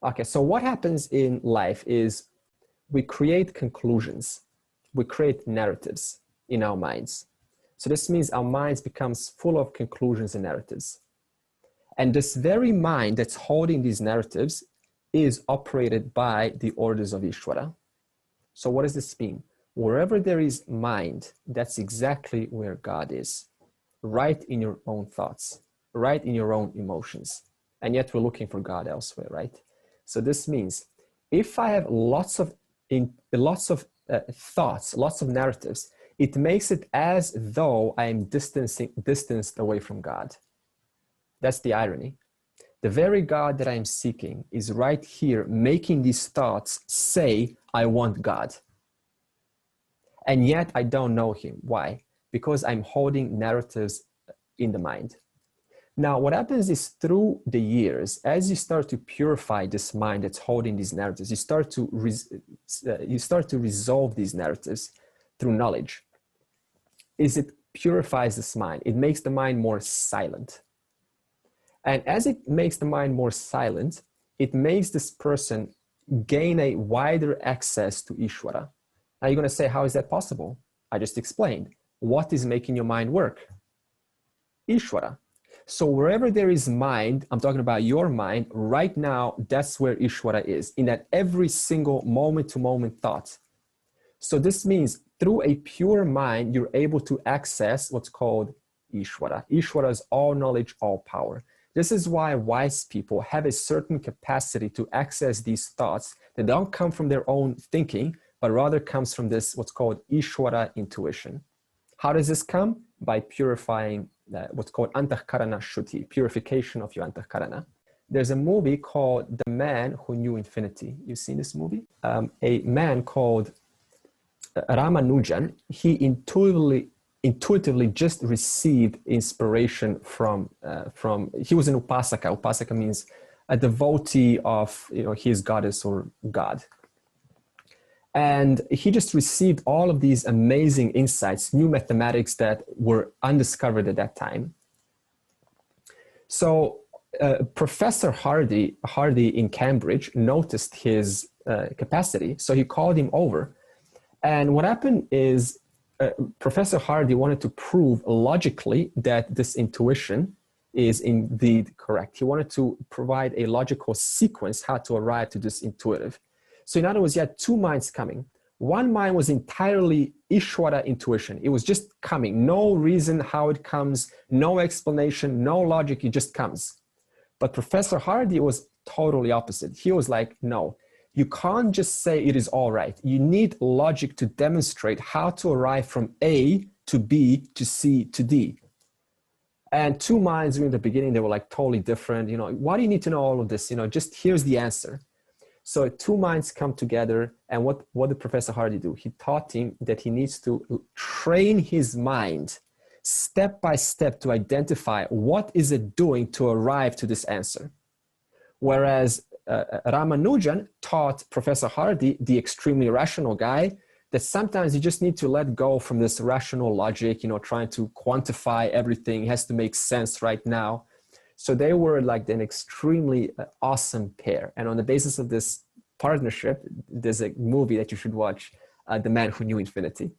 Okay, so what happens in life is we create conclusions, we create narratives in our minds. So this means our minds becomes full of conclusions and narratives. And this very mind that's holding these narratives is operated by the orders of Ishwara. So what does this mean? Wherever there is mind, that's exactly where God is. Right in your own thoughts, right in your own emotions. And yet we're looking for God elsewhere, right? So this means if I have lots of thoughts, lots of narratives, it makes it as though I am distanced away from God. That's the irony. The very God that I am seeking is right here making these thoughts say, I want God. And yet I don't know him. Why? Because I'm holding narratives in the mind. Now, what happens is through the years, as you start to purify this mind that's holding these narratives, you start to resolve these narratives through knowledge. It purifies this mind. It makes the mind more silent. And as it makes the mind more silent, it makes this person gain a wider access to Ishwara. Now you're going to say, how is that possible? I just explained. What is making your mind work? Ishwara. So wherever there is mind, I'm talking about your mind, right now, that's where Ishwara is, in that every single moment-to-moment thought. So this means through a pure mind, you're able to access what's called Ishwara. Ishwara is all knowledge, all power. This is why wise people have a certain capacity to access these thoughts that don't come from their own thinking, but rather comes from this, what's called Ishwara intuition. How does this come? By purifying what's called Antahkarana Shuddhi, purification of your Antahkarana. There's a movie called The Man Who Knew Infinity. You've seen this movie? A man called Ramanujan, he intuitively just received inspiration from he was an Upasaka. Upasaka means a devotee of his goddess or God. And he just received all of these amazing insights, new mathematics that were undiscovered at that time. So Professor Hardy in Cambridge noticed his capacity. So he called him over. And what happened is Professor Hardy wanted to prove logically that this intuition is indeed correct. He wanted to provide a logical sequence how to arrive to this intuitive. So in other words, you had two minds coming. One mind was entirely Ishwara intuition. It was just coming. No reason how it comes, no explanation, no logic, it just comes. But Professor Hardy was totally opposite. He was like, no, you can't just say it is all right. You need logic to demonstrate how to arrive from A to B to C to D. And two minds in the beginning, they were like totally different. Why do you need to know all of this? Just here's the answer. So two minds come together, and what did Professor Hardy do? He taught him that he needs to train his mind step by step to identify what is it doing to arrive to this answer. Whereas Ramanujan taught Professor Hardy, the extremely rational guy, that sometimes you just need to let go from this rational logic, trying to quantify everything. It has to make sense right now. So they were like an extremely awesome pair. And on the basis of this partnership, there's a movie that you should watch, The Man Who Knew Infinity.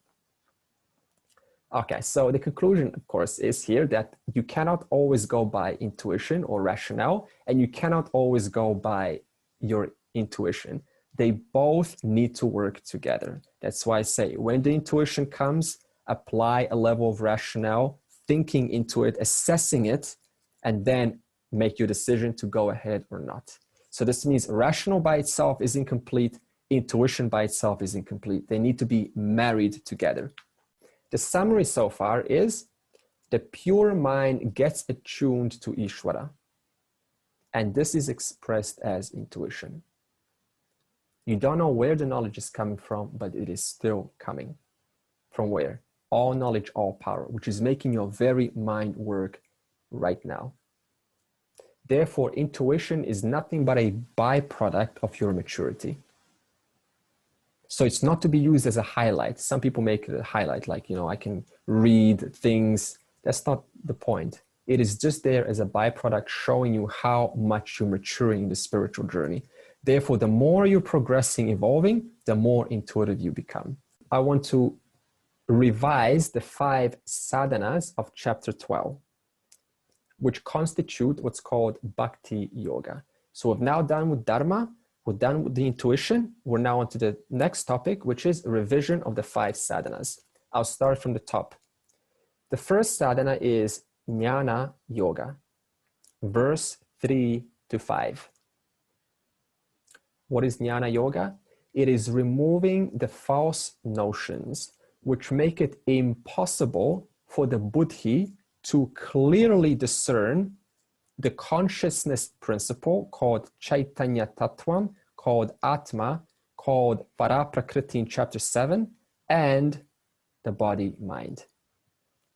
Okay, so the conclusion, of course, is here that you cannot always go by intuition or rationale, and you cannot always go by your intuition. They both need to work together. That's why I say when the intuition comes, apply a level of rationale, thinking into it, assessing it, and then make your decision to go ahead or not. So this means rational by itself is incomplete, intuition by itself is incomplete. They need to be married together. The summary so far is the pure mind gets attuned to Ishwara, and this is expressed as intuition. You don't know where the knowledge is coming from, but it is still coming. From where? all knowledge, all power, which is making your very mind work right now. Therefore, intuition is nothing but a byproduct of your maturity. So it's not to be used as a highlight. Some people make it a highlight, like, you know, I can read things. That's not the point. It is just there as a byproduct showing you how much you're maturing in the spiritual journey. Therefore, the more you're progressing, evolving, the more intuitive you become. I want to revise the 5 sadhanas of chapter 12, which constitute what's called bhakti yoga. So we've now done with dharma, we're done with the intuition. We're now on to the next topic, which is revision of the 5 sadhanas. I'll start from the top. The first sadhana is Nyana yoga, verse 3 to 5. What is Nyana yoga? It is removing the false notions which make it impossible for the buddhi to clearly discern the consciousness principle called Chaitanya Tattvam, called Atma, called Paraprakriti in chapter 7, and the body-mind.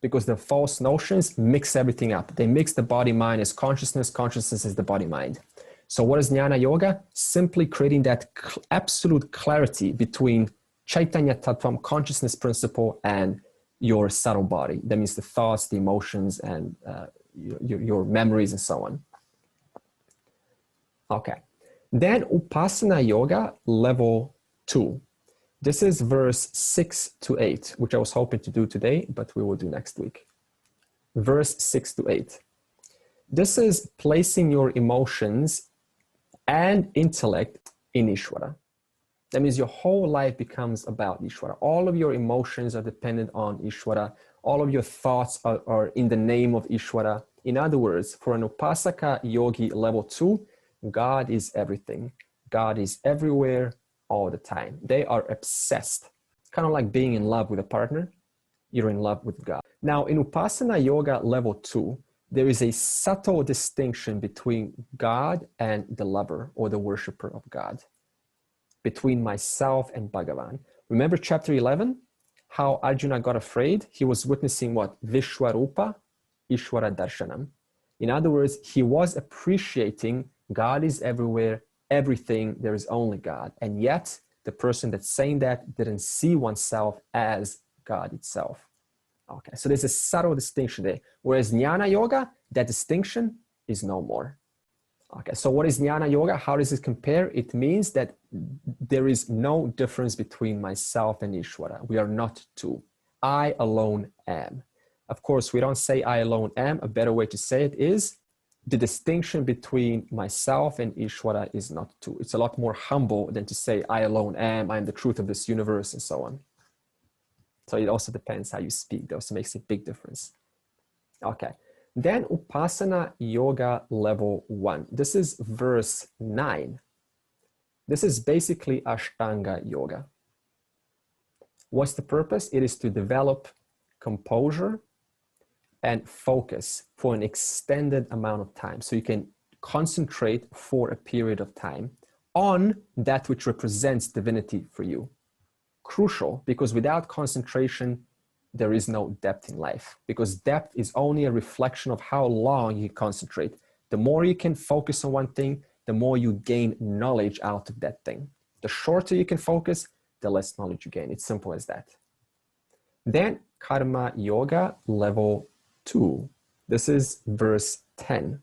Because the false notions mix everything up. They mix the body-mind as consciousness, consciousness is the body-mind. So what is Jnana Yoga? Simply creating that absolute clarity between Chaitanya Tattvam, consciousness principle, and your subtle body. That means the thoughts, the emotions, and your memories and so on. Okay. Then Upasana Yoga level 2. This is verse 6 to 8, which I was hoping to do today, but we will do next week. Verse 6 to 8. This is placing your emotions and intellect in Ishwara. That means your whole life becomes about Ishwara. All of your emotions are dependent on Ishwara. All of your thoughts are in the name of Ishwara. In other words, for an Upasaka Yogi level 2, God is everything. God is everywhere all the time. They are obsessed. Kind of like being in love with a partner. You're in love with God. Now, in Upasana Yoga level 2, there is a subtle distinction between God and the lover or the worshiper of God. Between myself and Bhagavan. Remember chapter 11? How Arjuna got afraid? He was witnessing what? Vishwarupa Ishwara Darshanam. In other words, he was appreciating God is everywhere, everything, there is only God. And yet, the person that's saying that didn't see oneself as God itself. Okay, so there's a subtle distinction there. Whereas Jnana Yoga, that distinction is no more. Okay, so what is Jnana Yoga? How does it compare? It means that there is no difference between myself and Ishwara. We are not two. I alone am. Of course, we don't say I alone am. A better way to say it is the distinction between myself and Ishwara is not two. It's a lot more humble than to say I alone am, I am the truth of this universe, and so on. So it also depends how you speak. That also makes a big difference. Okay. Then Upasana Yoga level 1. This is verse 9. This is basically Ashtanga Yoga. What's the purpose? It is to develop composure and focus for an extended amount of time. So you can concentrate for a period of time on that which represents divinity for you. Crucial, because without concentration, there is no depth in life, because depth is only a reflection of how long you concentrate. The more you can focus on one thing, the more you gain knowledge out of that thing. The shorter you can focus, the less knowledge you gain. It's simple as that. Then Karma Yoga level 2. This is verse 10.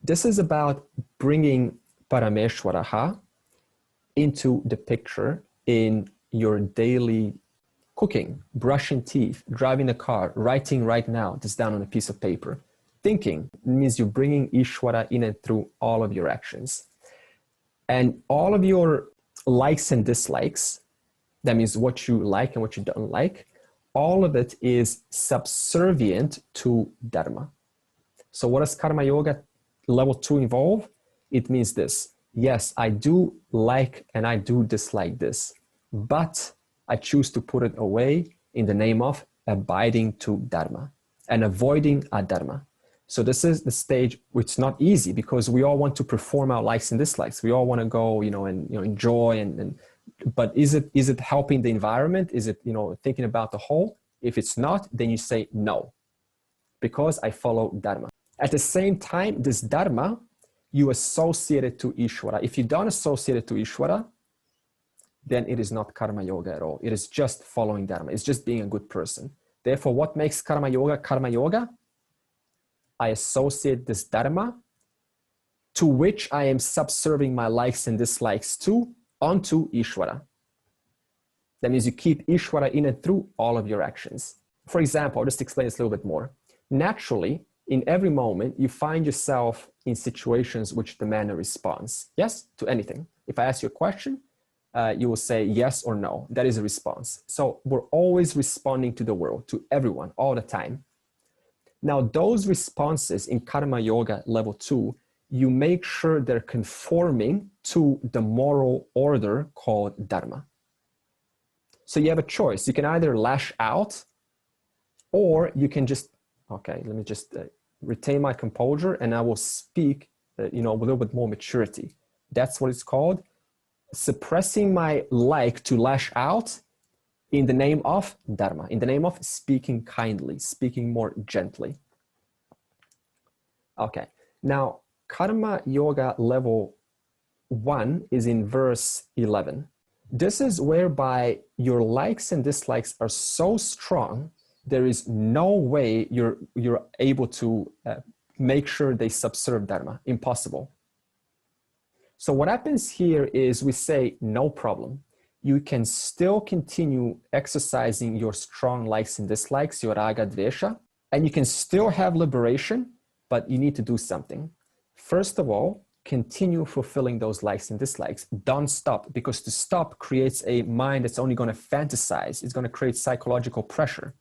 This is about bringing Parameshwaraha into the picture in your daily cooking, brushing teeth, driving a car, writing right now, this down on a piece of paper. Thinking means you're bringing Ishwara in and through all of your actions. And all of your likes and dislikes, that means what you like and what you don't like, all of it is subservient to Dharma. So what does Karma Yoga level 2 involve? It means this. Yes, I do like and I do dislike this, but I choose to put it away in the name of abiding to Dharma and avoiding adharma. So this is the stage which is not easy because we all want to perform our likes and dislikes. We all want to go, and enjoy and but is it helping the environment? Is it, thinking about the whole? If it's not, then you say no, because I follow Dharma. At the same time, this Dharma, you associate it to Ishwara. If you don't associate it to Ishwara, then it is not karma yoga at all. It is just following Dharma. It's just being a good person. Therefore, what makes karma yoga karma yoga? I associate this Dharma, to which I am subserving my likes and dislikes to, onto Ishwara. That means you keep Ishwara in and through all of your actions. For example, I'll just explain this a little bit more. Naturally, in every moment, you find yourself in situations which demand a response. Yes, to anything. If I ask you a question, you will say yes or no. That is a response. So we're always responding to the world, to everyone, all the time. Now, those responses in Karma Yoga level 2, you make sure they're conforming to the moral order called Dharma. So you have a choice. You can either lash out, or you can just, okay, let me just retain my composure, and I will speak, with a little bit more maturity. That's what it's called. Suppressing my like to lash out in the name of Dharma, in the name of speaking kindly, speaking more gently. Okay, now Karma Yoga level 1 is in verse 11. This is whereby your likes and dislikes are so strong, there is no way you're able to make sure they subserve Dharma. Impossible. So what happens here is we say, no problem. You can still continue exercising your strong likes and dislikes, your raga dvesha, and you can still have liberation, but you need to do something. First of all, continue fulfilling those likes and dislikes. Don't stop, because to stop creates a mind that's only going to fantasize. It's going to create psychological pressure.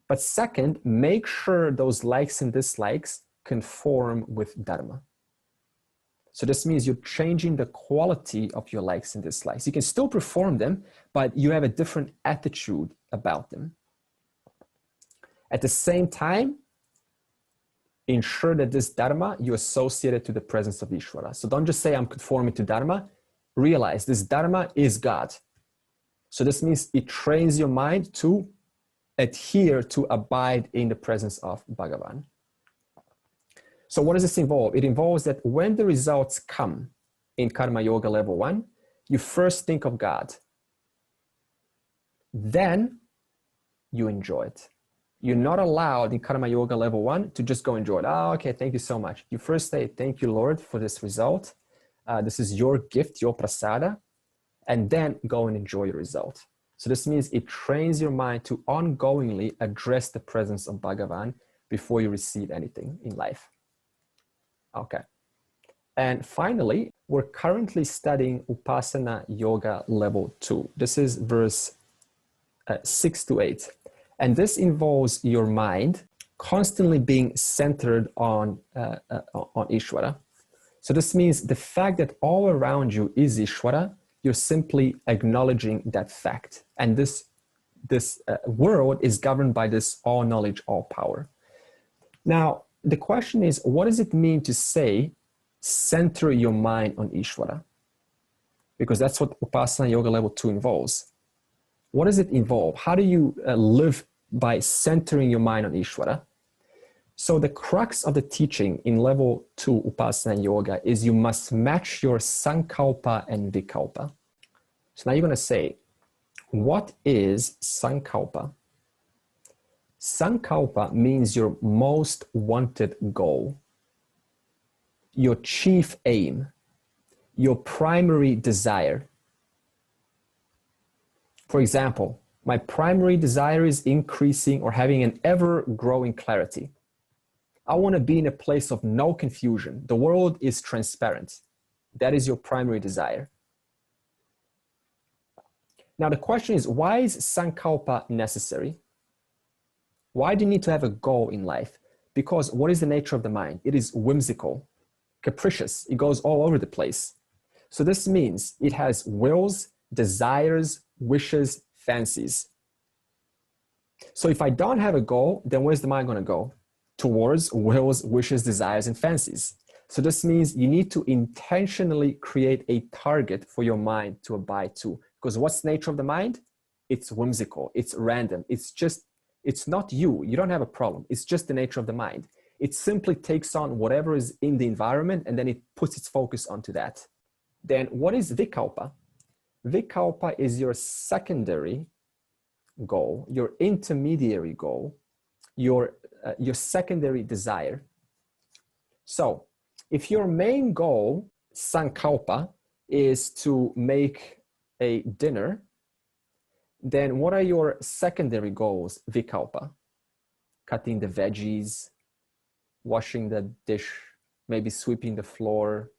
But second, make sure those likes and dislikes conform with Dharma. So this means you're changing the quality of your likes and dislikes. You can still perform them, but you have a different attitude about them. At the same time, ensure that this Dharma, you associate it to the presence of Ishwara. So don't just say, I'm conforming to Dharma. Realize this Dharma is God. So this means it trains your mind to adhere, to abide in the presence of Bhagavan. So what does this involve? It involves that when the results come in Karma Yoga level 1, you first think of God. Then you enjoy it. You're not allowed in Karma Yoga level 1 to just go enjoy it. Oh, okay, thank you so much. You first say, thank you, Lord, for this result. This is your gift, your prasada. And then go and enjoy your result. So this means it trains your mind to ongoingly address the presence of Bhagavan before you receive anything in life. Okay. And finally, we're currently studying Upasana Yoga level 2. This is verse 6 to 8. And this involves your mind constantly being centered on Ishwara. So this means the fact that all around you is Ishwara, you're simply acknowledging that fact. And this world is governed by this all knowledge, all power. Now, the question is, what does it mean to say, center your mind on Ishwara? Because that's what Upasana Yoga level 2 involves. What does it involve? How do you live by centering your mind on Ishwara? So the crux of the teaching in level 2 Upasana Yoga is you must match your Sankalpa and Vikalpa. So now you're going to say, what is Sankalpa? Sankalpa means your most wanted goal, your chief aim, your primary desire. For example, my primary desire is increasing or having an ever-growing clarity. I want to be in a place of no confusion. The world is transparent. That is your primary desire. Now the question is, why is Sankalpa necessary? Why do you need to have a goal in life? Because what is the nature of the mind? It is whimsical, capricious. It goes all over the place. So this means it has wills, desires, wishes, fancies. So if I don't have a goal, then where's the mind going to go? Towards wills, wishes, desires, and fancies. So this means you need to intentionally create a target for your mind to abide to. Because what's the nature of the mind? It's whimsical, it's random, it's not you. You don't have a problem. It's just the nature of the mind. It simply takes on whatever is in the environment and then it puts its focus onto that. Then what is vikalpa? Vikalpa is your secondary goal, your intermediary goal, your secondary desire. So if your main goal, sankalpa, is to make a dinner, then what are your secondary goals, vikalpa? Cutting the veggies, washing the dish, maybe sweeping the floor,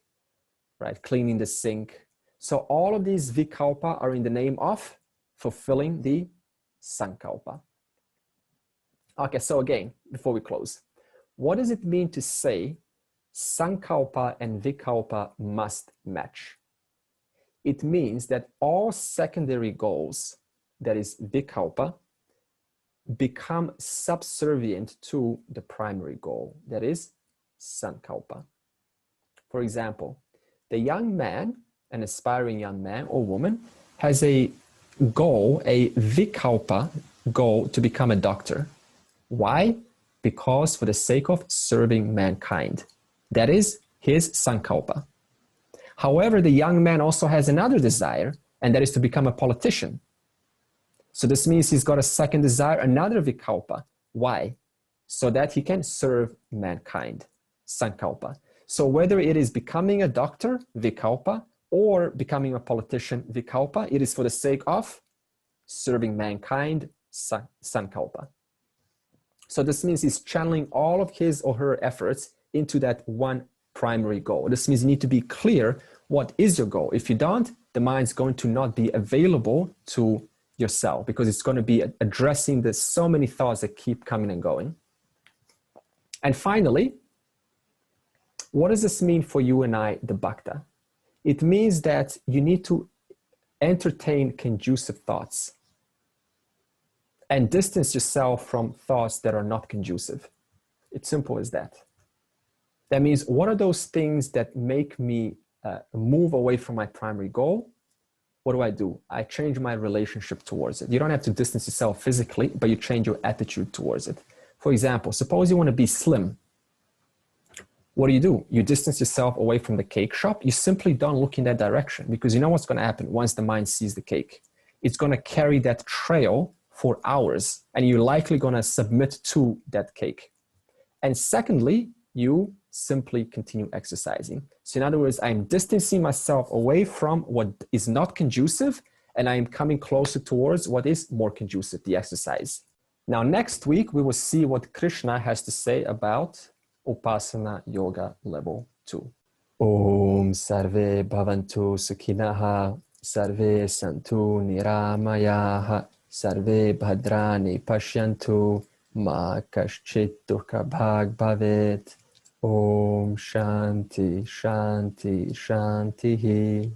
right? Cleaning the sink. So all of these vikalpa are in the name of fulfilling the sankalpa. Okay, so again, before we close, what does it mean to say sankalpa and vikalpa must match? It means that all secondary goals, that is vikalpa, become subservient to the primary goal, that is sankalpa. For example, the young man, an aspiring young man or woman, has a goal, a vikalpa goal, to become a doctor. Why? Because for the sake of serving mankind. That is his sankalpa. However, the young man also has another desire, and that is to become a politician. So this means he's got a second desire, another vikalpa. Why? So that he can serve mankind, sankalpa. So whether it is becoming a doctor, vikalpa, or becoming a politician, vikalpa, it is for the sake of serving mankind, sankalpa. So this means he's channeling all of his or her efforts into that one primary goal. This means you need to be clear what is your goal. If you don't, the mind's going to not be available to yourself because it's going to be addressing the so many thoughts that keep coming and going. And finally, what does this mean for you and I, the Bhakta? It means that you need to entertain conducive thoughts and distance yourself from thoughts that are not conducive. It's simple as that. That means, what are those things that make me move away from my primary goal? What do? I change my relationship towards it. You don't have to distance yourself physically, but you change your attitude towards it. For example, suppose you want to be slim. What do? You distance yourself away from the cake shop. You simply don't look in that direction because you know what's going to happen once the mind sees the cake. It's going to carry that trail for hours and you're likely going to submit to that cake. And secondly, you simply continue exercising. So in other words, I'm distancing myself away from what is not conducive and I'm coming closer towards what is more conducive, the exercise. Now, next week, we will see what Krishna has to say about Upasana Yoga Level 2. Om Sarve Bhavantu Sukhinaha Sarve Santu Niramayaha Sarve Bhadrani Pashyantu Ma Kaschit Dukha Bhag Bhavet. Om Shanti Shanti Shanti.